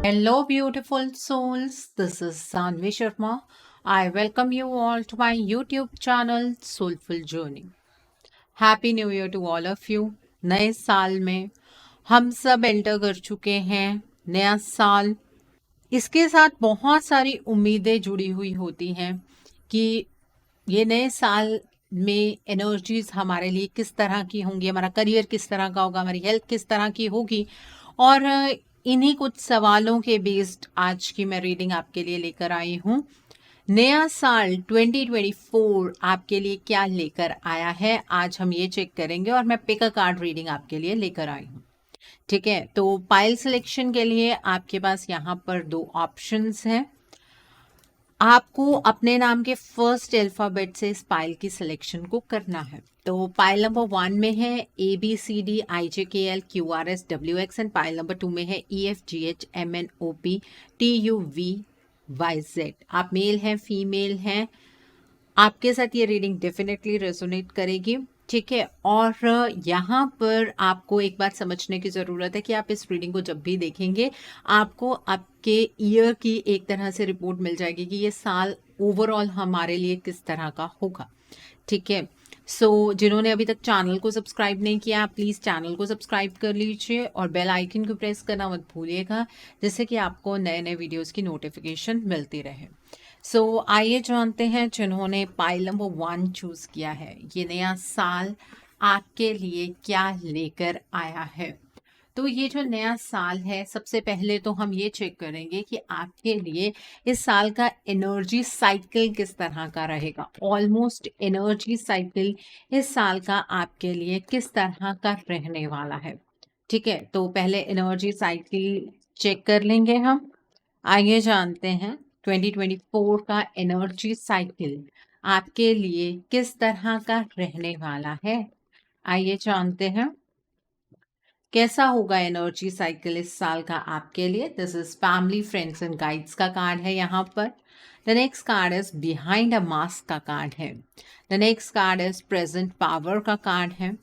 Hello, beautiful souls. This is Sanvi Sharma. I welcome you all to my YouTube channel, Soulful Journey. Happy New Year to all of you. नए साल में हम सब enter कर चुके हैं नया साल। इसके साथ बहुत सारी उम्मीदें जुड़ी हुई होती हैं कि ये नए साल में एनर्जीज हमारे लिए किस तरह की होंगी, हमारा करियर किस तरह का होगा, हमारी हेल्थ किस तरह की होगी। और इन्हीं कुछ सवालों के बेस्ड आज की मैं रीडिंग आपके लिए लेकर आई हूँ। नया साल 2024 आपके लिए क्या लेकर आया है, आज हम ये चेक करेंगे और मैं पिक अ कार्ड रीडिंग आपके लिए लेकर आई हूँ। ठीक है, तो पाइल सिलेक्शन के लिए आपके पास यहाँ पर दो ऑप्शंस हैं। आपको अपने नाम के फर्स्ट अल्फाबेट से इस पाइल की सिलेक्शन को करना है। तो पाइल नंबर 1 में है ABCDIJKLQRSWX एंड पाइल नंबर 2 में है EFGHMNOPTUVYZ। आप मेल हैं, फीमेल हैं, आपके साथ ये रीडिंग डेफिनेटली रेजोनेट करेगी। ठीक है, और यहाँ पर आपको एक बात समझने की ज़रूरत है कि आप इस रीडिंग को जब भी देखेंगे आपको आपके ईयर की एक तरह से रिपोर्ट मिल जाएगी कि ये साल ओवरऑल हमारे लिए किस तरह का होगा। ठीक है, सो जिन्होंने अभी तक चैनल को सब्सक्राइब नहीं किया प्लीज़ चैनल को सब्सक्राइब कर लीजिए और बेल आइकन को प्रेस करना मत भूलिएगा, जिससे कि आपको नए नए वीडियोस की नोटिफिकेशन मिलती रहे। सो आइए जानते हैं जिन्होंने पाइल नंबर 1 चूज किया है, ये नया साल आपके लिए क्या लेकर आया है। तो ये जो नया साल है, सबसे पहले तो हम ये चेक करेंगे कि आपके लिए इस साल का एनर्जी साइकिल किस तरह का रहेगा। ऑलमोस्ट एनर्जी साइकिल इस साल का आपके लिए किस तरह का रहने वाला है। ठीक है, तो पहले एनर्जी साइकिल चेक कर लेंगे हम। आइए जानते हैं 2024 का एनर्जी साइकिल आपके लिए किस तरह का रहने वाला है। आइए जानते हैं कैसा होगा एनर्जी साइकिल इस साल का आपके लिए। This is family, friends and guides का कार्ड है यहाँ पर। The next card is behind a mask का कार्ड है। The next card is present power का कार्ड है।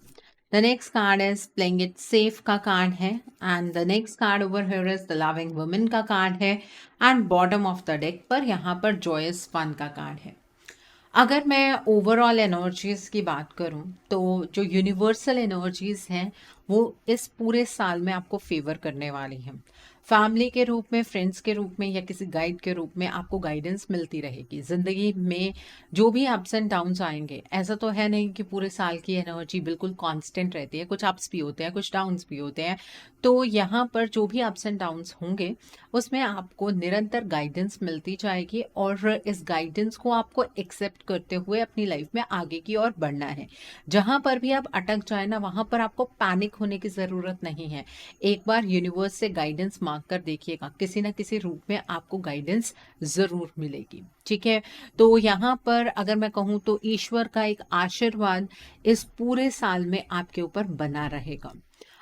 The next card is playing it safe का कार्ड है। And the next card over here is the loving women का card है। And bottom of the deck पर यहाँ पर Joyce fun का कार्ड है। अगर मैं ओवरऑल एनर्जीज की बात करूं तो जो यूनिवर्सल एनर्जीज हैं वो इस पूरे साल में आपको फेवर करने वाली हैं। फैमिली के रूप में, फ्रेंड्स के रूप में या किसी गाइड के रूप में आपको गाइडेंस मिलती रहेगी। ज़िंदगी में जो भी अप्स एंड डाउन्स आएंगे, ऐसा तो है नहीं कि पूरे साल की एनर्जी बिल्कुल कांस्टेंट रहती है, कुछ अप्स भी होते हैं, कुछ डाउन्स भी होते हैं। तो यहाँ पर जो भी अप्स एंड डाउन्स होंगे उसमें आपको निरंतर गाइडेंस मिलती जाएगी और इस गाइडेंस को आपको एक्सेप्ट करते हुए अपनी लाइफ में आगे की ओर बढ़ना है। जहां पर भी आप अटक जाए ना, वहां पर आपको पैनिक होने की ज़रूरत नहीं है। एक बार यूनिवर्स से गाइडेंस मांग कर देखिएगा, किसी ना किसी रूप में आपको गाइडेंस ज़रूर मिलेगी। ठीक है, तो यहाँ पर अगर मैं कहूँ तो ईश्वर का एक आशीर्वाद इस पूरे साल में आपके ऊपर बना रहेगा।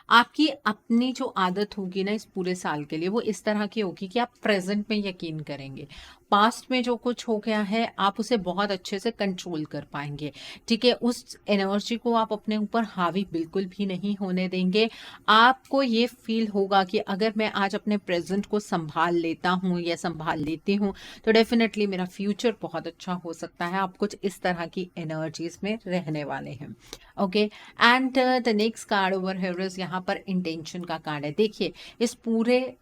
आपकी अपनी जो आदत होगी ना इस पूरे साल के लिए, वो इस तरह की होगी कि आप प्रेजेंट में यकीन करेंगे। पास्ट में जो कुछ हो गया है आप उसे बहुत अच्छे से कंट्रोल कर पाएंगे। ठीक है, उस एनर्जी को आप अपने ऊपर हावी बिल्कुल भी नहीं होने देंगे। आपको ये फील होगा कि अगर मैं आज अपने प्रेजेंट को संभाल लेता हूँ या संभाल लेती हूँ तो डेफिनेटली मेरा फ्यूचर बहुत अच्छा हो सकता है। आप कुछ इस तरह की एनर्जीज में रहने वाले हैं। Okay, and the next card over here is यहाँ पर इंटेंशन का कार्ड है। देखिए, इस पूरे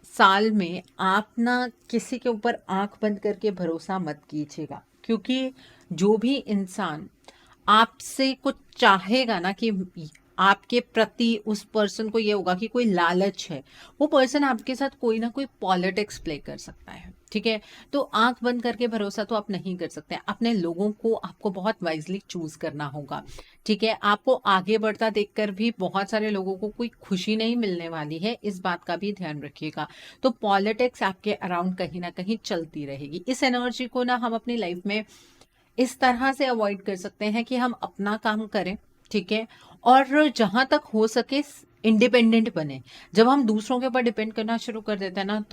साल में आप ना किसी के ऊपर आंख बंद करके भरोसा मत कीजिएगा, क्योंकि जो भी इंसान आपसे कुछ चाहेगा ना कि आपके प्रति उस पर्सन को ये होगा कि कोई लालच है, वो पर्सन आपके साथ कोई ना कोई पॉलिटिक्स प्ले कर सकता है। ठीक है, तो आंख बंद करके भरोसा तो आप नहीं कर सकते। अपने लोगों को आपको बहुत वाइजली चूज करना होगा। ठीक है, आपको आगे बढ़ता देखकर भी बहुत सारे लोगों को कोई खुशी नहीं मिलने वाली है, इस बात का भी ध्यान रखिएगा। तो पॉलिटिक्स आपके अराउंड कहीं ना कहीं चलती रहेगी। इस एनर्जी को ना हम अपनी लाइफ में इस तरह से अवॉइड कर सकते हैं कि हम अपना काम करें। ठीक है, और जहां तक हो सके इंडिपेंडेंट बने। जब हम दूसरों के ऊपर डिपेंड करना शुरू कर देते हैं ना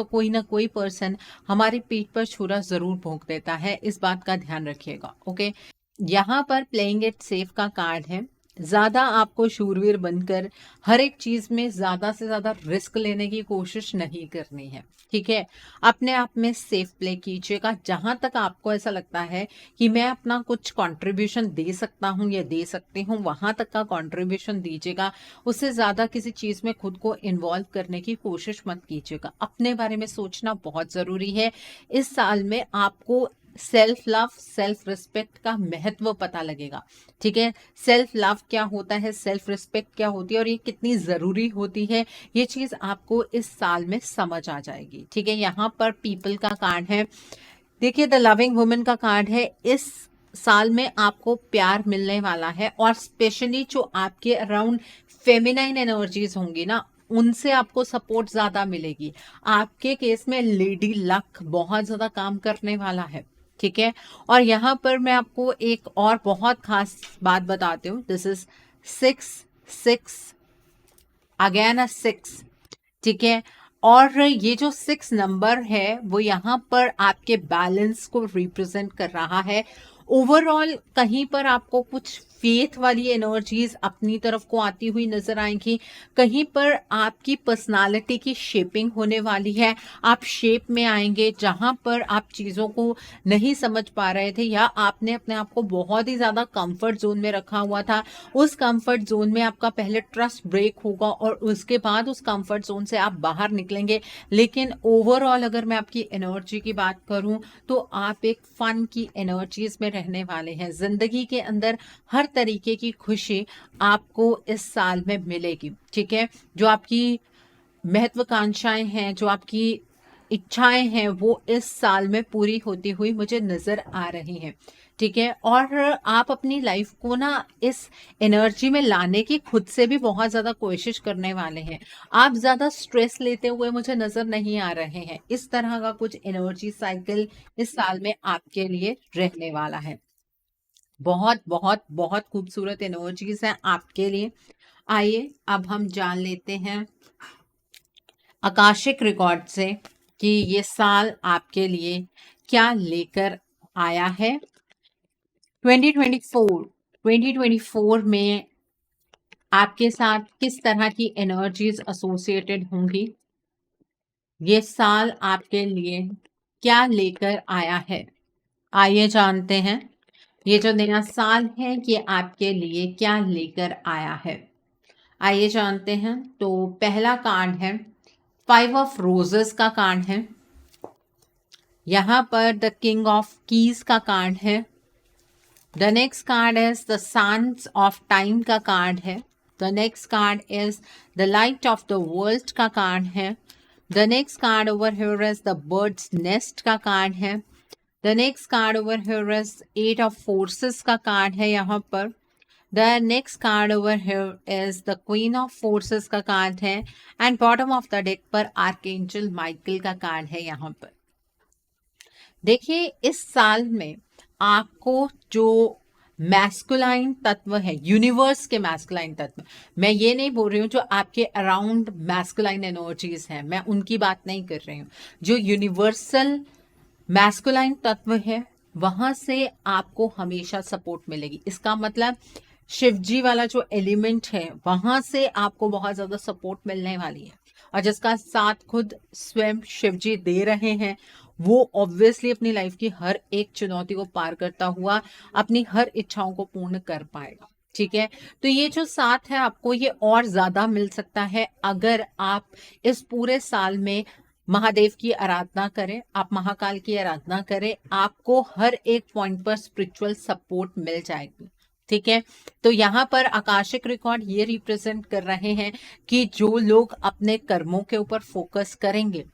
कोई पर्सन हमारी पीठ पर छुरा जरूर भोंक देता है, इस बात का ध्यान रखिएगा। ओके, यहाँ पर प्लेइंग इट सेफ का कार्ड है। ज़्यादा आपको शूरवीर बनकर हर एक चीज़ में ज़्यादा से ज़्यादा रिस्क लेने की कोशिश नहीं करनी है। ठीक है? अपने आप में सेफ प्ले कीजिएगा। जहाँ तक आपको ऐसा लगता है कि मैं अपना कुछ कंट्रीब्यूशन दे सकता हूँ या दे सकती हूँ, वहाँ तक का कंट्रीब्यूशन दीजिएगा। उससे ज़्यादा किसी चीज़ में खुद को इन्वॉल्व करने की कोशिश मत कीजिएगा। अपने बारे में सोचना बहुत ज़रूरी है। इस साल में आपको सेल्फ लव, सेल्फ रिस्पेक्ट का महत्व पता लगेगा। ठीक है? सेल्फ लव क्या होता है, सेल्फ रिस्पेक्ट क्या होती है और ये कितनी ज़रूरी होती है, ये चीज़ आपको इस साल में समझ आ जाएगी। ठीक है? यहाँ पर पीपल का कार्ड है। देखिए, द लविंग वुमन का कार्ड है। इस साल में आपको प्यार मिलने वाला है और स्पेशली जो आपके अराउंड फेमिनाइन एनर्जीज होंगी ना, उनसे आपको सपोर्ट ज्यादा मिलेगी। आपके केस में लेडी लक बहुत ज्यादा काम करने वाला है। ठीक है? और यहाँ पर मैं आपको एक और बहुत खास बात बताती हूँ। This is 6 6 again a 6। ठीक है? और ये जो 6 नंबर है वो यहाँ पर आपके बैलेंस को रिप्रेजेंट कर रहा है। ओवरऑल कहीं पर आपको कुछ फेथ वाली एनर्जीज अपनी तरफ को आती हुई नजर आएंगी। कहीं पर आपकी पर्सनालिटी की शेपिंग होने वाली है। आप शेप में आएंगे जहां पर आप चीजों को नहीं समझ पा रहे थे या आपने अपने आप को बहुत ही ज्यादा कंफर्ट जोन में रखा हुआ था। उस कंफर्ट जोन में आपका पहले ट्रस्ट ब्रेक होगा और उसके बाद उस कंफर्ट जोन से आप बाहर निकलेंगे। लेकिन ओवरऑल अगर मैं आपकी एनर्जी की बात करूं तो आप एक फन की एनर्जीज में रहने वाले हैं। जिंदगी के अंदर हर तरीके की खुशी आपको इस साल में मिलेगी। ठीक है? जो आपकी महत्वाकांक्षाएं हैं, जो आपकी इच्छाएं हैं, वो इस साल में पूरी होती हुई मुझे नजर आ रही हैं। ठीक है? और आप अपनी लाइफ को ना इस एनर्जी में लाने की खुद से भी बहुत ज्यादा कोशिश करने वाले हैं। आप ज्यादा स्ट्रेस लेते हुए मुझे नजर नहीं आ रहे हैं। इस तरह का कुछ एनर्जी साइकिल इस साल में आपके लिए रहने वाला है। बहुत बहुत बहुत खूबसूरत एनर्जीज हैं आपके लिए। आइए अब हम जान लेते हैं आकाशिक रिकॉर्ड से कि ये साल आपके लिए क्या लेकर आया है। 2024 में आपके साथ किस तरह की एनर्जीज एसोसिएटेड होंगी, ये साल आपके लिए क्या लेकर आया है, आइए जानते हैं। ये जो नया साल है ये आपके लिए क्या लेकर आया है, आइए जानते हैं। तो पहला कार्ड है 5 ऑफ रोजेस का कार्ड है। यहाँ पर द किंग ऑफ कीज का कार्ड है। The next card is the sons of time का कार्ड है। The next card is the light of the world का कार्ड है। The next card over here is the birds nest का card है। The next card over here is 8 of forces का card है यहाँ पर। The next card over here is the queen of forces का card है। And bottom of the deck पर archangel Michael का कार्ड है यहाँ पर। देखिए, इस साल में आपको जो मैस्कुलाइन तत्व है, यूनिवर्स के मैस्कुलाइन तत्व, मैं ये नहीं बोल रही हूँ जो आपके अराउंड मैस्कुलाइन एनर्जीज हैं, मैं उनकी बात नहीं कर रही हूँ। जो यूनिवर्सल मैस्कुलाइन तत्व है वहां से आपको हमेशा सपोर्ट मिलेगी। इसका मतलब शिवजी वाला जो एलिमेंट है वहां से आपको बहुत ज्यादा सपोर्ट मिलने वाली है। और जिसका साथ खुद स्वयं शिवजी दे रहे हैं वो ऑब्वियसली अपनी लाइफ की हर एक चुनौती को पार करता हुआ अपनी हर इच्छाओं को पूर्ण कर पाएगा। ठीक है? तो ये जो साथ है आपको ये और ज्यादा मिल सकता है अगर आप इस पूरे साल में महादेव की आराधना करें, आप महाकाल की आराधना करें, आपको हर एक पॉइंट पर स्पिरिचुअल सपोर्ट मिल जाएगी। ठीक है? तो यहाँ पर आकाशिक रिकॉर्ड ये रिप्रेजेंट कर रहे हैं कि जो लोग अपने कर्मों के ऊपर फोकस करेंगे,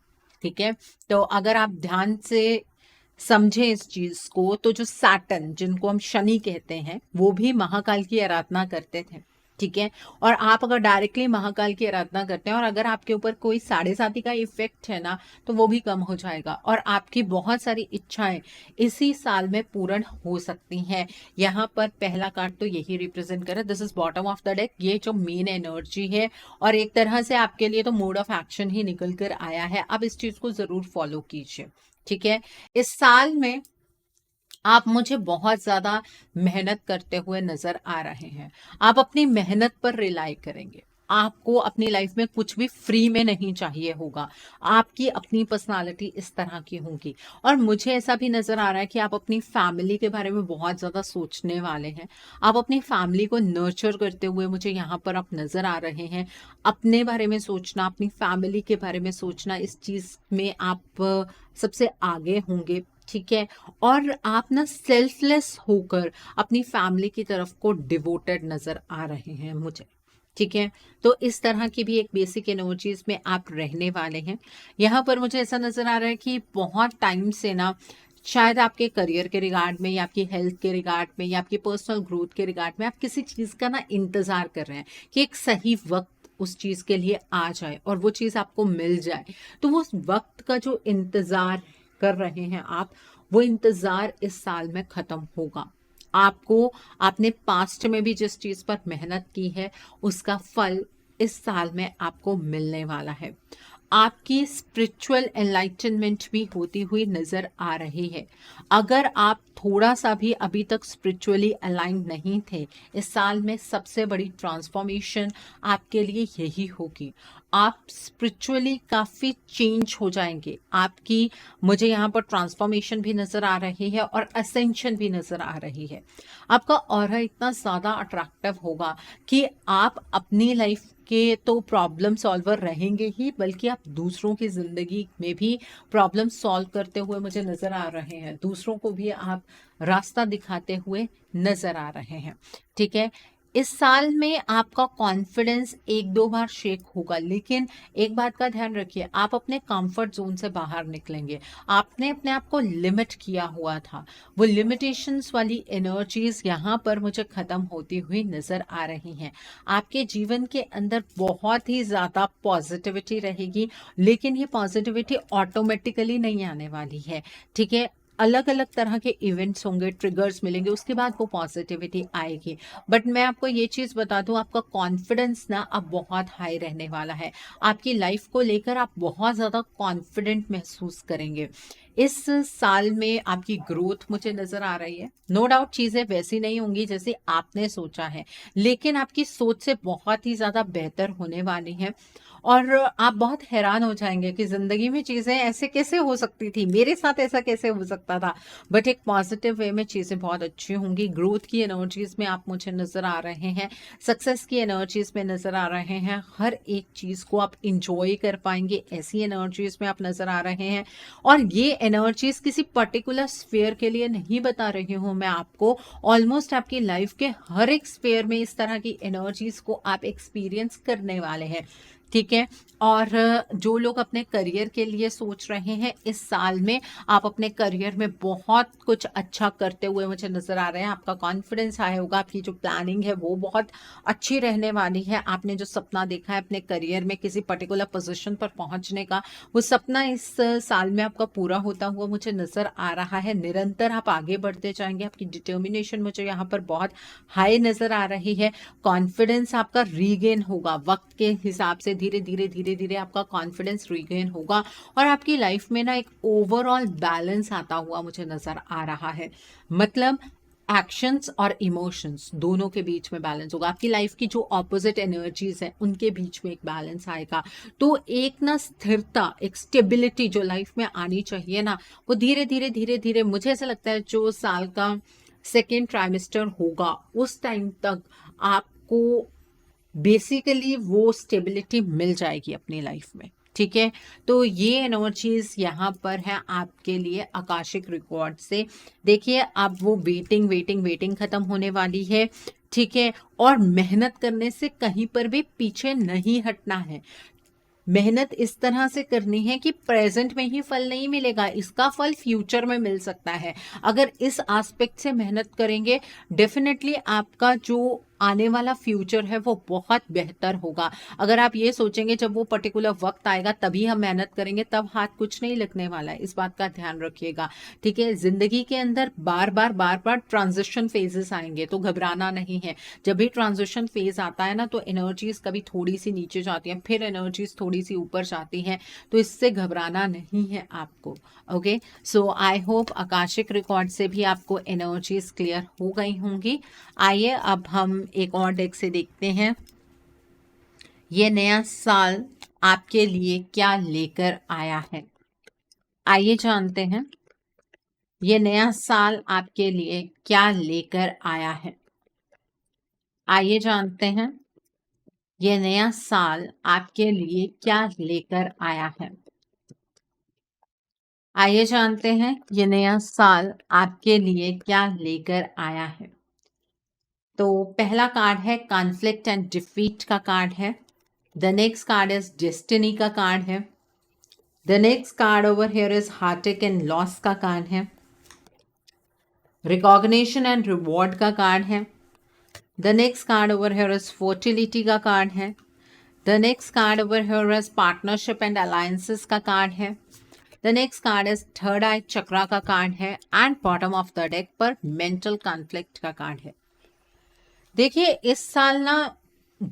ठीक है, तो अगर आप ध्यान से समझें इस चीज को, तो जो सैटर्न, जिनको हम शनि कहते हैं, वो भी महाकाल की आराधना करते थे। ठीक है? और आप अगर डायरेक्टली महाकाल की आराधना करते हैं और अगर आपके ऊपर कोई साढ़े साती का इफेक्ट है ना, तो वो भी कम हो जाएगा और आपकी बहुत सारी इच्छाएं इसी साल में पूर्ण हो सकती हैं। यहाँ पर पहला कार्ड तो यही रिप्रेजेंट करे, this is bottom of the deck, ये जो मेन एनर्जी है और एक तरह से आपके लिए तो मोड ऑफ एक्शन ही निकल कर आया है। अब इस चीज को जरूर फॉलो कीजिए। ठीक है? इस साल में आप मुझे बहुत ज़्यादा मेहनत करते हुए नज़र आ रहे हैं। आप अपनी मेहनत पर रिलाई करेंगे। आपको अपनी लाइफ में कुछ भी फ्री में नहीं चाहिए होगा। आपकी अपनी पर्सनैलिटी इस तरह की होगी और मुझे ऐसा भी नज़र आ रहा है कि आप अपनी फैमिली के बारे में बहुत ज़्यादा सोचने वाले हैं। आप अपनी फैमिली को नर्चर करते हुए मुझे यहाँ पर आप नज़र आ रहे हैं। अपने बारे में सोचना, अपनी फैमिली के बारे में सोचना, इस चीज़ में आप सबसे आगे होंगे, ठीक है? और आप ना सेल्फलेस होकर अपनी फैमिली की तरफ को डिवोटेड नज़र आ रहे हैं मुझे, ठीक है? तो इस तरह की भी एक बेसिक एनर्जीज़ में आप रहने वाले हैं। यहाँ पर मुझे ऐसा नज़र आ रहा है कि बहुत टाइम से ना शायद आपके करियर के रिगार्ड में या आपकी हेल्थ के रिगार्ड में या आपकी पर्सनल ग्रोथ के रिगार्ड में आप किसी चीज़ का ना इंतज़ार कर रहे हैं कि एक सही वक़्त उस चीज़ के लिए आ जाए और वो चीज़ आपको मिल जाए। तो वो उस वक़्त का जो इंतज़ार कर रहे हैं आप, वो इंतज़ार इस साल में ख़त्म होगा। आपको आपने पास्ट में भी जिस चीज़ पर मेहनत की है, उसका फल इस साल में आपको मिलने वाला है। आपकी स्पिरिचुअल एनलाइटनमेंट भी होती हुई नज़र आ रही है। अगर आप थोड़ा-सा भी अभी तक स्पिरिचुअली अलाइन्ड नहीं थे, इस साल में सबसे बड़ी ट्रांसफॉर्मेशन आपके लिए यही होगी। आप स्पिरिचुअली काफ़ी चेंज हो जाएँगे। आपकी मुझे यहाँ पर ट्रांसफॉर्मेशन भी नज़र आ रही है और असेंशन भी नज़र आ रही है। आपका ऑरा इतना ज़्यादा अट्रैक्टिव होगा कि आप अपनी लाइफ के तो प्रॉब्लम सॉल्वर रहेंगे ही, बल्कि आप दूसरों की ज़िंदगी में भी प्रॉब्लम सॉल्व करते हुए मुझे नज़र आ रहे हैं। दूसरों को भी आप रास्ता दिखाते हुए नज़र आ रहे हैं, ठीक है? इस साल में आपका कॉन्फिडेंस 1-2 बार शेक होगा, लेकिन एक बात का ध्यान रखिए, आप अपने कंफर्ट ज़ोन से बाहर निकलेंगे। आपने अपने आप को लिमिट किया हुआ था। वो लिमिटेशंस वाली एनर्जीज़ यहाँ पर मुझे ख़त्म होती हुई नज़र आ रही हैं। आपके जीवन के अंदर बहुत ही ज़्यादा पॉजिटिविटी रहेगी, लेकिन ये पॉजिटिविटी ऑटोमेटिकली नहीं आने वाली है, ठीक है? अलग-अलग तरह के इवेंट्स होंगे, ट्रिगर्स मिलेंगे, उसके बाद वो पॉजिटिविटी आएगी। बट मैं आपको ये चीज़ बता दूँ, आपका कॉन्फिडेंस ना अब बहुत हाई रहने वाला है। आपकी लाइफ को लेकर आप बहुत ज़्यादा कॉन्फिडेंट महसूस करेंगे। इस साल में आपकी ग्रोथ मुझे नज़र आ रही है। नो डाउट चीज़ें वैसी नहीं होंगी जैसे आपने सोचा है, लेकिन आपकी सोच से बहुत ही ज़्यादा बेहतर होने वाली हैं और आप बहुत हैरान हो जाएँगे कि ज़िंदगी में चीज़ें ऐसे कैसे हो सकती थी? मेरे साथ ऐसा कैसे हो सकता था? बट एक पॉजिटिव वे में चीज़ें बहुत अच्छी होंगी। ग्रोथ की एनर्जीज़ में आप मुझे नज़र आ रहे हैं, सक्सेस की एनर्जीज़ में नज़र आ रहे हैं। हर एक चीज़ को आप एन्जॉय कर पाएँगे, ऐसी एनर्जीज़ में आप नज़र आ रहे हैं और ये एनर्जीज़ किसी पर्टिकुलर स्फीयर के लिए नहीं बता रही हूँ मैं आपको। ऑलमोस्ट आपकी लाइफ के हर एक स्फीयर में इस तरह की एनर्जीज़ को आप एक्सपीरियंस करने वाले हैं, ठीक है? और जो लोग अपने करियर के लिए सोच रहे हैं, इस साल में आप अपने करियर में बहुत कुछ अच्छा करते हुए मुझे नज़र आ रहे हैं। आपका कॉन्फिडेंस हाई होगा, आपकी जो प्लानिंग है वो बहुत अच्छी रहने वाली है। आपने जो सपना देखा है अपने करियर में किसी पर्टिकुलर पोज़ीशन पर पहुँचने का, वो सपना इस साल में आपका पूरा होता हुआ मुझे नज़र आ रहा है। निरंतर आप आगे बढ़ते जाएँगे, आपकी डिटर्मिनेशन मुझे यहाँ पर बहुत हाई नज़र आ रही है। कॉन्फिडेंस आपका रीगेन होगा, वक़्त के हिसाब से धीरे-धीरे आपका कॉन्फिडेंस रीगेन होगा और आपकी लाइफ में ना एक ओवरऑल बैलेंस आता हुआ मुझे नज़र आ रहा है। मतलब एक्शंस और इमोशंस दोनों के बीच में बैलेंस होगा। आपकी लाइफ की जो ऑपोजिट एनर्जीज़ हैं, उनके बीच में एक बैलेंस आएगा। तो एक ना स्थिरता, एक स्टेबिलिटी जो लाइफ में आनी चाहिए ना, वो धीरे-धीरे मुझे ऐसा लगता है जो साल का सेकेंड ट्राइमेस्टर होगा, उस टाइम तक आपको बेसिकली वो स्टेबिलिटी मिल जाएगी अपनी लाइफ में, ठीक है? तो ये एनर्जीज़ यहाँ पर हैं आपके लिए आकाशिक रिकॉर्ड से। देखिए अब वो वेटिंग ख़त्म होने वाली है, ठीक है? और मेहनत करने से कहीं पर भी पीछे नहीं हटना है। मेहनत इस तरह से करनी है कि प्रेजेंट में ही फल नहीं मिलेगा, इसका फल फ्यूचर में मिल सकता है। अगर इस एस्पेक्ट से मेहनत करेंगे, डेफिनेटली आपका जो आने वाला फ्यूचर है वो बहुत बेहतर होगा। अगर आप ये सोचेंगे जब वो पर्टिकुलर वक्त आएगा तभी हम मेहनत करेंगे, तब हाथ कुछ नहीं लगने वाला है, इस बात का ध्यान रखिएगा। ठीक है, जिंदगी के अंदर बार बार ट्रांजिशन फेजेस आएंगे, तो घबराना नहीं है। जब भी ट्रांजिशन फेज आता है ना, तो एनर्जीज कभी थोड़ी सी नीचे जाती हैं, फिर एनर्जीज थोड़ी सी ऊपर जाती हैं, तो इससे घबराना नहीं है आपको। Okay, so I hope Akashic record से भी आपको एनर्जीज क्लियर हो गई होंगी। आइए अब हम एक और डेक से देखते हैं ये नया साल आपके लिए क्या लेकर आया है। आइए जानते हैं ये नया साल आपके लिए क्या लेकर आया है। आइए जानते हैं ये नया साल आपके लिए क्या लेकर आया है। आइए जानते हैं ये नया साल आपके लिए क्या लेकर आया है। तो पहला कार्ड है कॉन्फ्लिक्ट एंड डिफीट का कार्ड है। The next card is destiny का कार्ड है। The next card over here is heartache and loss का कार्ड है। रिकॉग्निशन एंड रिवॉर्ड का कार्ड है। The next card over here is fertility का card है। The next card over here is partnership and alliances का card है। The next card is third eye chakra का card है and bottom of the deck पर mental conflict का card है। देखिए, इस साल ना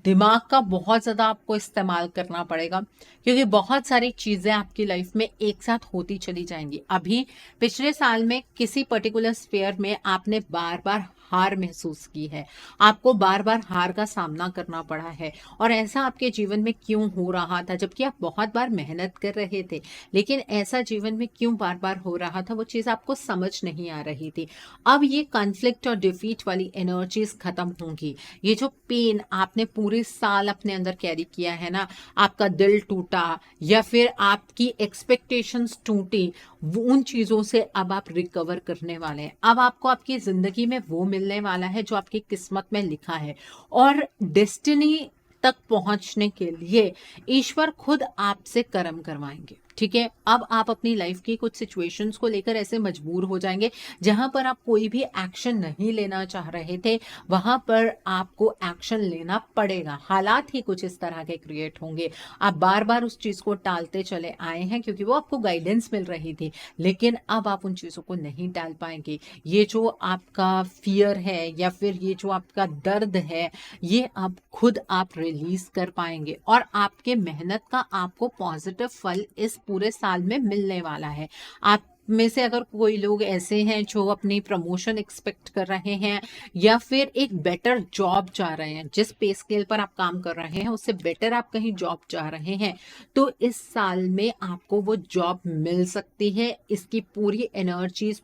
दिमाग का बहुत ज़्यादा आपको इस्तेमाल करना पड़ेगा, क्योंकि बहुत सारी चीज़ें आपकी लाइफ में एक साथ होती चली जाएंगी। अभी पिछले साल में किसी पर्टिकुलर स्फेयर में आपने बार बार हार महसूस की है, आपको बार बार हार का सामना करना पड़ा है, और ऐसा आपके जीवन में क्यों हो रहा था, जबकि आप बहुत बार मेहनत कर रहे थे, लेकिन ऐसा जीवन में क्यों बार बार हो रहा था, वो चीज़ आपको समझ नहीं आ रही थी। अब ये कॉन्फ्लिक्ट और डिफीट वाली एनर्जीज खत्म होंगी। ये जो पेन आपने पूरे साल अपने अंदर कैरी किया है ना, आपका दिल टूटा या फिर आपकी एक्सपेक्टेशंस टूटी, उन चीज़ों से अब आप रिकवर करने वाले हैं। अब आपको आपकी ज़िंदगी में वो मिलने वाला है जो आपकी किस्मत में लिखा है, और डेस्टिनी तक पहुंचने के लिए ईश्वर खुद आपसे कर्म करवाएंगे। ठीक है, अब आप अपनी लाइफ की कुछ सिचुएशंस को लेकर ऐसे मजबूर हो जाएंगे जहां पर आप कोई भी एक्शन नहीं लेना चाह रहे थे, वहां पर आपको एक्शन लेना पड़ेगा। हालात ही कुछ इस तरह के क्रिएट होंगे। आप बार बार उस चीज को टालते चले आए हैं क्योंकि वो आपको गाइडेंस मिल रही थी, लेकिन अब आप उन चीजों को नहीं टाल पाएंगे। ये जो आपका फियर है या फिर ये जो आपका दर्द है, ये अब खुद आप रिलीज कर पाएंगे, और आपके मेहनत का आपको पॉजिटिव फल इस पूरे साल में मिलने वाला है। आप में से अगर कोई लोग ऐसे हैं जो अपनी प्रमोशन एक्सपेक्ट कर रहे हैं या फिर एक बेटर जॉब चाह रहे हैं, जिस पे स्केल पर आप काम कर रहे हैं उससे बेटर आप कहीं जॉब चाह रहे हैं, तो इस साल में आपको वो जॉब मिल सकती है। इसकी पूरी एनर्जीज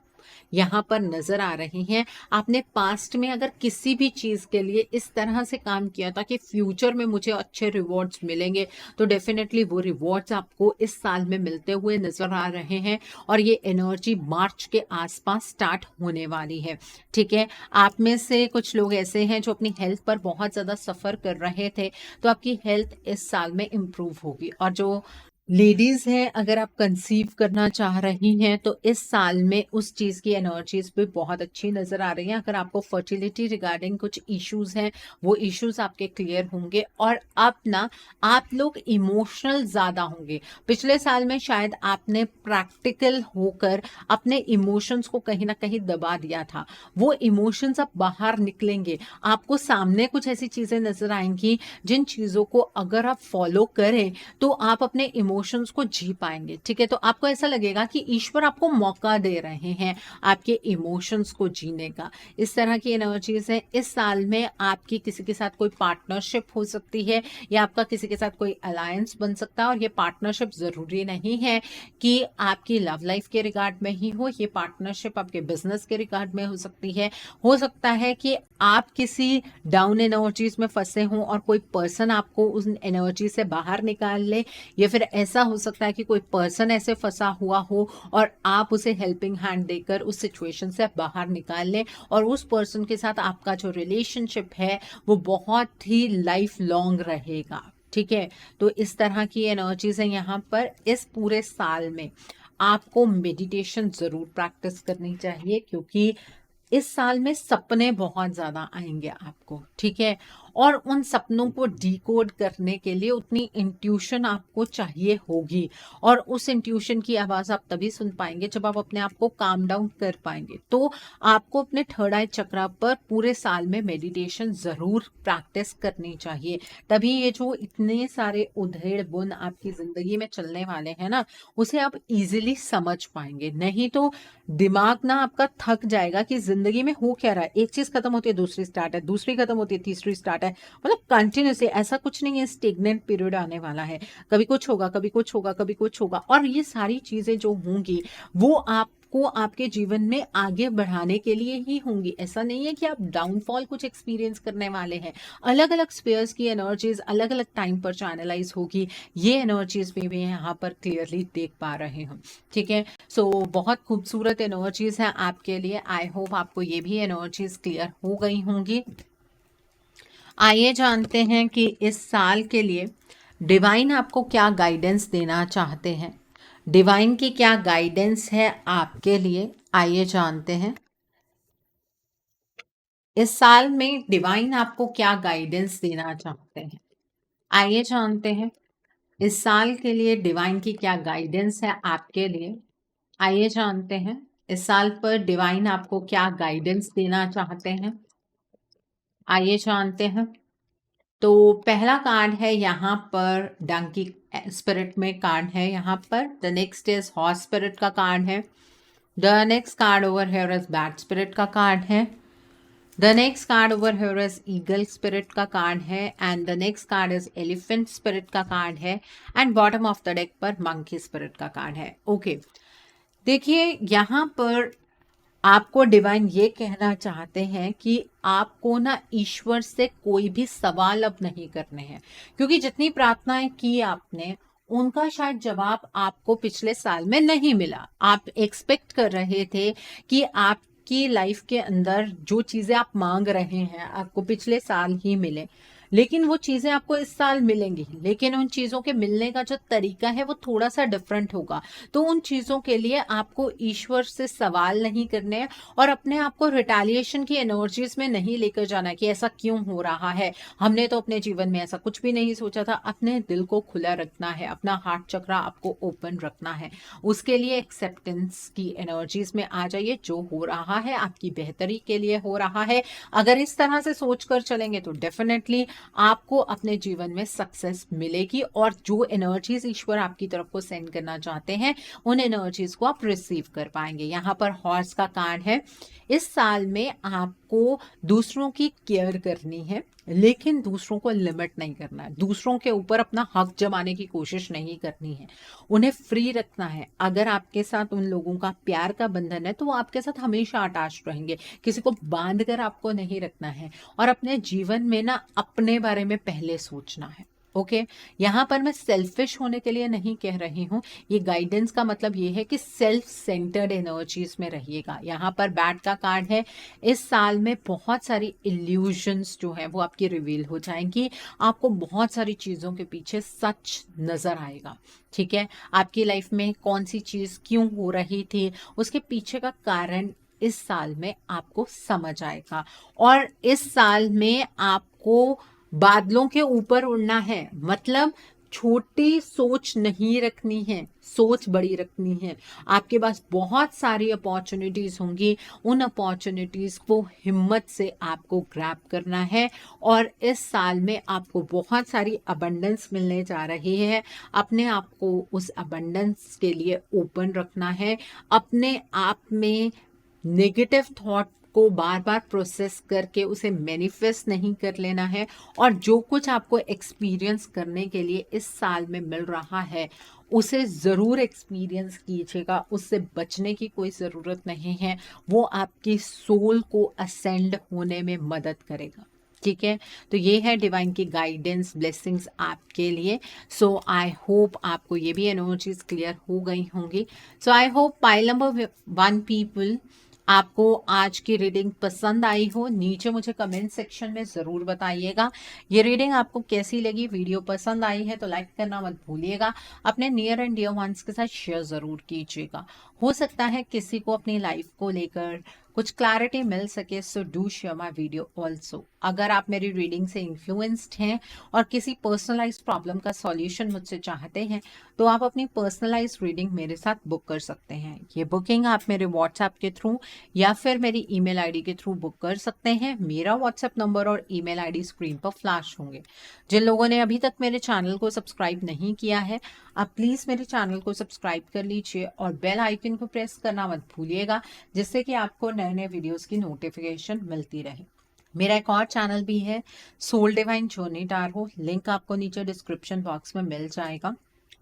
यहाँ पर नजर आ रही हैं। आपने पास्ट में अगर किसी भी चीज के लिए इस तरह से काम किया था कि फ्यूचर में मुझे अच्छे रिवॉर्ड्स मिलेंगे, तो डेफिनेटली वो रिवॉर्ड्स आपको इस साल में मिलते हुए नजर आ रहे हैं, और ये एनर्जी मार्च के आसपास स्टार्ट होने वाली है। ठीक है, आप में से कुछ लोग ऐसे हैं जो अपनी हेल्थ पर बहुत ज्यादा सफर कर रहे थे, तो आपकी हेल्थ इस साल में इम्प्रूव होगी। और जो लेडीज हैं, अगर आप कंसीव करना चाह रही हैं, तो इस साल में उस चीज की एनर्जीज भी बहुत अच्छी नजर आ रही हैं। अगर आपको फर्टिलिटी रिगार्डिंग कुछ इश्यूज हैं, वो इश्यूज आपके क्लियर होंगे, और अब ना आप लोग इमोशनल ज्यादा होंगे। पिछले साल में शायद आपने प्रैक्टिकल होकर अपने इमोशंस को कहीं ना कहीं दबा दिया था, वो इमोशंस अब बाहर निकलेंगे। आपको सामने कुछ ऐसी चीजें नजर आएंगी जिन चीजों को अगर आप फॉलो करें तो आप अपने इमोशंस को जी पाएंगे। ठीक है, तो आपको ऐसा लगेगा कि ईश्वर आपको मौका दे रहे हैं आपके इमोशंस को जीने का। इस तरह की एनर्जीज है। इस साल में आपकी किसी के साथ कोई पार्टनरशिप हो सकती है, या आपका किसी के साथ कोई अलायंस बन सकता है, और ये पार्टनरशिप जरूरी नहीं है कि आपकी लव लाइफ के रिगार्ड में ही हो, ये पार्टनरशिप आपके बिजनेस के रिगार्ड में हो सकती है। हो सकता है कि आप किसी डाउन एनर्जीज में फंसे हों और कोई पर्सन आपको उस एनर्जी से बाहर निकाल ले, या फिर ऐसा हो सकता है कि कोई पर्सन ऐसे फंसा हुआ हो और आप उसे हेल्पिंग हैंड देकर उस सिचुएशन से बाहर निकाल लें, और उस पर्सन के साथ आपका जो रिलेशनशिप है वो बहुत ही लाइफ लॉन्ग रहेगा। ठीक है, तो इस तरह की एनर्जीज है यहाँ पर। इस पूरे साल में आपको मेडिटेशन जरूर प्रैक्टिस करनी चाहिए, क्योंकि इस साल में सपने बहुत ज्यादा आएंगे आपको, ठीक है। और उन सपनों को डिकोड करने के लिए उतनी इंट्यूशन आपको चाहिए होगी, और उस इंट्यूशन की आवाज आप तभी सुन पाएंगे जब आप अपने आप को काम डाउन कर पाएंगे। तो आपको अपने थर्ड आई चक्रा पर पूरे साल में मेडिटेशन जरूर प्रैक्टिस करनी चाहिए, तभी ये जो इतने सारे उधेड़ बुन आपकी जिंदगी में चलने वाले हैं ना, उसे आप इजीली समझ पाएंगे। नहीं तो दिमाग ना आपका थक जाएगा कि जिंदगी में हो क्या रहा है, एक चीज खत्म होती है दूसरी स्टार्ट है, दूसरी खत्म होती है तीसरी स्टार्ट है, मतलब कंटिन्यूसली ऐसा कुछ नहीं है स्टेगनेंट पीरियड आने वाला है, कभी कुछ होगा कभी कुछ होगा कभी कुछ होगा। और ये सारी चीजें जो होंगी वो आपको आपके जीवन में आगे बढ़ाने के लिए ही होंगी। ऐसा नहीं है कि आप डाउनफॉल कुछ एक्सपीरियंस करने वाले हैं। अलग अलग स्पेयर्स की एनर्जीज अलग अलग टाइम पर चैनलाइज होगी, ये एनर्जीज में भी यहाँ पर क्लियरली देख पा रहे हैं, ठीक है। सो बहुत खूबसूरत एनर्जीज हैं आपके लिए। आई होप आपको ये भी एनर्जीज क्लियर हो गई होंगी। आइए जानते हैं कि इस साल के लिए डिवाइन आपको क्या गाइडेंस देना चाहते हैं। डिवाइन की क्या गाइडेंस है आपके लिए, आइए जानते हैं। इस साल में डिवाइन आपको क्या गाइडेंस देना चाहते हैं, आइए जानते हैं। इस साल के लिए डिवाइन की क्या गाइडेंस है आपके लिए, आइए जानते हैं। इस साल पर डिवाइन आपको क्या गाइडेंस देना चाहते हैं, आइए जानते हैं। तो पहला कार्ड है यहाँ पर डंकी स्पिरिट में कार्ड है यहाँ पर। The next is horse spirit का कार्ड है। The next card over here is bat spirit का कार्ड है। The next card over here is eagle spirit का कार्ड है। And the next card is elephant spirit का card है। And bottom of the deck पर monkey spirit का card है। Okay, देखिए यहाँ पर आपको डिवाइन ये कहना चाहते हैं कि आपको ना ईश्वर से कोई भी सवाल अब नहीं करने हैं, क्योंकि जितनी प्रार्थनाएं की आपने उनका शायद जवाब आपको पिछले साल में नहीं मिला। आप एक्सपेक्ट कर रहे थे कि आपकी लाइफ के अंदर जो चीजें आप मांग रहे हैं आपको पिछले साल ही मिले, लेकिन वो चीजें आपको इस साल मिलेंगी, लेकिन उन चीजों के मिलने का जो तरीका है वो थोड़ा सा डिफरेंट होगा। तो उन चीजों के लिए आपको ईश्वर से सवाल नहीं करने हैं और अपने आप को रिटेलिएशन की एनर्जीज में नहीं लेकर जाना कि ऐसा क्यों हो रहा है, हमने तो अपने जीवन में ऐसा कुछ भी नहीं सोचा था। अपने दिल को खुला रखना है, अपना हार्ट चक्रा आपको ओपन रखना है। उसके लिए एक्सेप्टेंस की एनर्जीज में आ जाइए। जो हो रहा है आपकी बेहतरी के लिए हो रहा है। अगर इस तरह से सोच कर चलेंगे तो डेफिनेटली आपको अपने जीवन में सक्सेस मिलेगी, और जो एनर्जीज ईश्वर आपकी तरफ को सेंड करना चाहते हैं उन एनर्जीज को आप रिसीव कर पाएंगे। यहाँ पर हॉर्स का कार्ड है। इस साल में आपको दूसरों की केयर करनी है, लेकिन दूसरों को लिमिट नहीं करना है, दूसरों के ऊपर अपना हक जमाने की कोशिश नहीं करनी है, उन्हें फ्री रखना है। अगर आपके साथ उन लोगों का प्यार का बंधन है तो वो आपके साथ हमेशा अटैच रहेंगे, किसी को बांध कर आपको नहीं रखना है। और अपने जीवन में ना अपने बारे में पहले सोचना है। ओके, यहाँ पर मैं सेल्फिश होने के लिए नहीं कह रही हूँ, ये गाइडेंस का मतलब ये है कि सेल्फ सेंटर्ड एनर्जीज में रहिएगा। यहाँ पर बैट का कार्ड है। इस साल में बहुत सारी इल्यूजन्स जो है वो आपकी रिवील हो जाएंगी, आपको बहुत सारी चीजों के पीछे सच नजर आएगा, ठीक है। आपकी लाइफ में कौन सी चीज क्यों हो रही थी, उसके पीछे का कारण इस साल में आपको समझ आएगा। और इस साल में आपको बादलों के ऊपर उड़ना है, मतलब छोटी सोच नहीं रखनी है, सोच बड़ी रखनी है। आपके पास बहुत सारी अपॉर्चुनिटीज होंगी, उन अपॉर्चुनिटीज को हिम्मत से आपको ग्रैब करना है। और इस साल में आपको बहुत सारी अबंडेंस मिलने जा रही है। अपने आप को उस अबंडेंस के लिए ओपन रखना है। अपने आप में नेगेटिव थॉट को बार बार प्रोसेस करके उसे मैनिफेस्ट नहीं कर लेना है। और जो कुछ आपको एक्सपीरियंस करने के लिए इस साल में मिल रहा है उसे ज़रूर एक्सपीरियंस कीजिएगा, उससे बचने की कोई ज़रूरत नहीं है। वो आपकी सोल को असेंड होने में मदद करेगा, ठीक है। तो ये है डिवाइन की गाइडेंस, ब्लेसिंग्स आपके लिए। सो आई होप आपको ये भी एनर्जीज क्लियर हो गई होंगी। So I hope pile number 1 people आपको आज की रीडिंग पसंद आई हो। नीचे मुझे कमेंट सेक्शन में ज़रूर बताइएगा ये रीडिंग आपको कैसी लगी। वीडियो पसंद आई है तो लाइक करना मत भूलिएगा, अपने नियर एंड डियर वंस के साथ शेयर ज़रूर कीजिएगा। हो सकता है किसी को अपनी लाइफ को लेकर कुछ क्लैरिटी मिल सके, so do share my video also. अगर आप मेरी रीडिंग से इन्फ्लुएंस्ड हैं और किसी पर्सनलाइज्ड प्रॉब्लम का सॉल्यूशन मुझसे चाहते हैं, तो आप अपनी पर्सनलाइज्ड रीडिंग मेरे साथ बुक कर सकते हैं। ये बुकिंग आप मेरे व्हाट्सएप के थ्रू या फिर मेरी ईमेल आईडी के थ्रू बुक कर सकते हैं। मेरा व्हाट्सएप नंबर और ईमेल आईडी स्क्रीन पर फ्लैश होंगे। जिन लोगों ने अभी तक मेरे चैनल को सब्सक्राइब नहीं किया है, आप प्लीज़ मेरे चैनल को सब्सक्राइब कर लीजिए और बेल आइकन को प्रेस करना मत भूलिएगा, जिससे कि आपको नए नए वीडियोस की नोटिफिकेशन मिलती रहे। मेरा एक और चैनल भी है, soul divine journey tarot, link आपको नीचे डिस्क्रिप्शन बॉक्स में मिल जाएगा।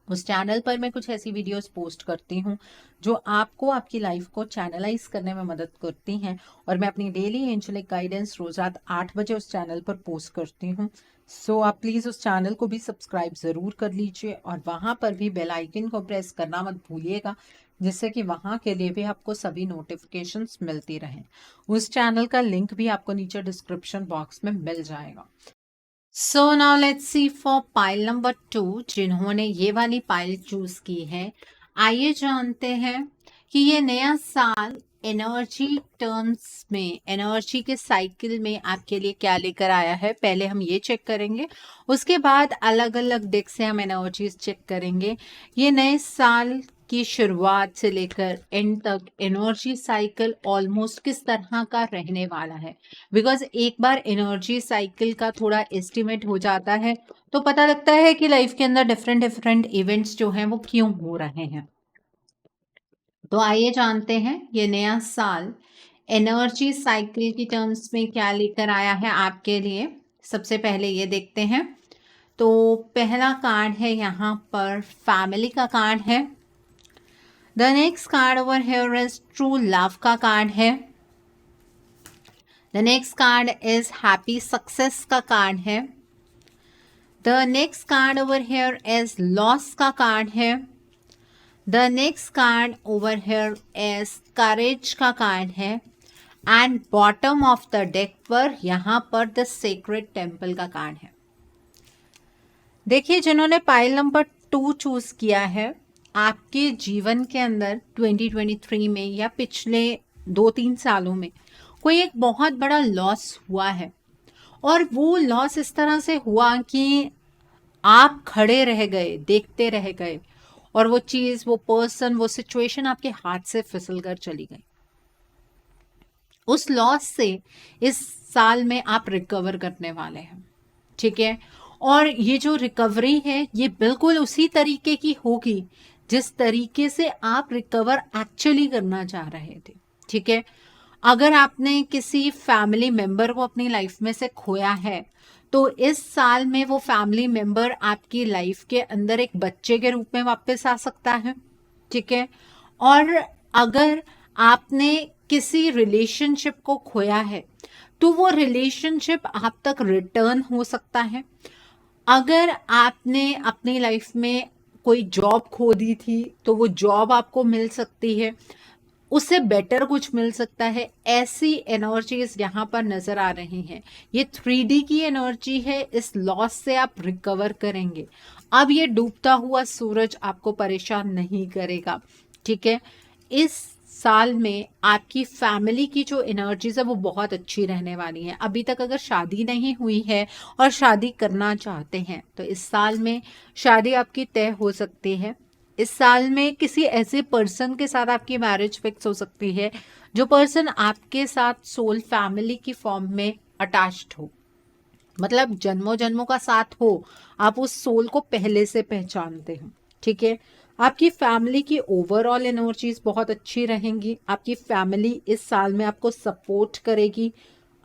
उस चैनल पर मैं कुछ ऐसी वीडियोस पोस्ट करती हूँ जो आपको आपकी लाइफ को चैनलाइज करने में मदद करती हैं, और मैं अपनी डेली एंजेलिक गाइडेंस रोज रात 8 बजे उस चैनल पर पोस्ट करती हूँ। सो आप प्लीज़ उस चैनल को भी सब्सक्राइब ज़रूर कर लीजिए और वहाँ पर भी बेल आइकन को प्रेस करना मत भूलिएगा, जिससे कि वहाँ के लिए भी आपको सभी नोटिफिकेशंस मिलती रहें। उस चैनल का लिंक भी आपको नीचे डिस्क्रिप्शन बॉक्स में मिल जाएगा। So now let's see for pile number 2, जिन्होंने ये वाली पाइल चूज की है। आइए जानते हैं कि ये नया साल एनर्जी टर्म्स में, एनर्जी के साइकिल में आपके लिए क्या लेकर आया है। पहले हम ये चेक करेंगे, उसके बाद अलग अलग डेक से हम एनर्जीज चेक करेंगे। ये नए साल की शुरुआत से लेकर एंड तक एनर्जी साइकिल ऑलमोस्ट किस तरह का रहने वाला है। बिकॉज एक बार एनर्जी साइकिल का थोड़ा एस्टिमेट हो जाता है तो पता लगता है कि लाइफ के अंदर डिफरेंट डिफरेंट इवेंट्स जो हैं वो क्यों हो रहे हैं। तो आइए जानते हैं ये नया साल एनर्जी साइकिल की टर्म्स में क्या लेकर आया है आपके लिए। सबसे पहले ये देखते हैं। तो पहला कार्ड है यहाँ पर फैमिली का कार्ड है। The next card over here is true love का कार्ड है। The next card is happy success का कार्ड है। The next card over here is loss का कार्ड है। The next card over here is करेज का card है। And bottom of the deck पर यहाँ पर द सेक्रेड टेम्पल का कार्ड है। देखिए, जिन्होंने पाइल नंबर 2 चूज किया है, आपके जीवन के अंदर 2023 में या पिछले 2-3 सालों में कोई एक बहुत बड़ा लॉस हुआ है, और वो लॉस इस तरह से हुआ कि आप खड़े रह गए, देखते रह गए, और वो चीज, वो पर्सन, वो सिचुएशन आपके हाथ से फिसल कर चली गई। उस लॉस से इस साल में आप रिकवर करने वाले हैं, ठीक है। और ये जो रिकवरी है ये बिल्कुल उसी तरीके की होगी जिस तरीके से आप रिकवर एक्चुअली करना चाह रहे थे, ठीक है। अगर आपने किसी फैमिली मेंबर को अपनी लाइफ में से खोया है, तो इस साल में वो फैमिली मेंबर आपकी लाइफ के अंदर एक बच्चे के रूप में वापस आ सकता है, ठीक है। और अगर आपने किसी रिलेशनशिप को खोया है तो वो रिलेशनशिप आप तक रिटर्न हो सकता है। अगर आपने अपनी लाइफ में कोई जॉब खो दी थी तो वो जॉब आपको मिल सकती है, उससे बेटर कुछ मिल सकता है। ऐसी एनर्जीज यहाँ पर नजर आ रही हैं। ये 3D की एनर्जी है। इस लॉस से आप रिकवर करेंगे। अब ये डूबता हुआ सूरज आपको परेशान नहीं करेगा, ठीक है। इस साल में आपकी फैमिली की जो एनर्जीज है वो बहुत अच्छी रहने वाली है। अभी तक अगर शादी नहीं हुई है और शादी करना चाहते हैं तो इस साल में शादी आपकी तय हो सकती है। इस साल में किसी ऐसे पर्सन के साथ आपकी मैरिज फिक्स हो सकती है जो पर्सन आपके साथ सोल फैमिली की फॉर्म में अटैच्ड हो, मतलब जन्मों जन्मों का साथ हो। आप उस सोल को पहले से पहचानते हो, ठीक है। आपकी फैमिली की ओवरऑल एनर्जीज बहुत अच्छी रहेंगी। आपकी फैमिली इस साल में आपको सपोर्ट करेगी।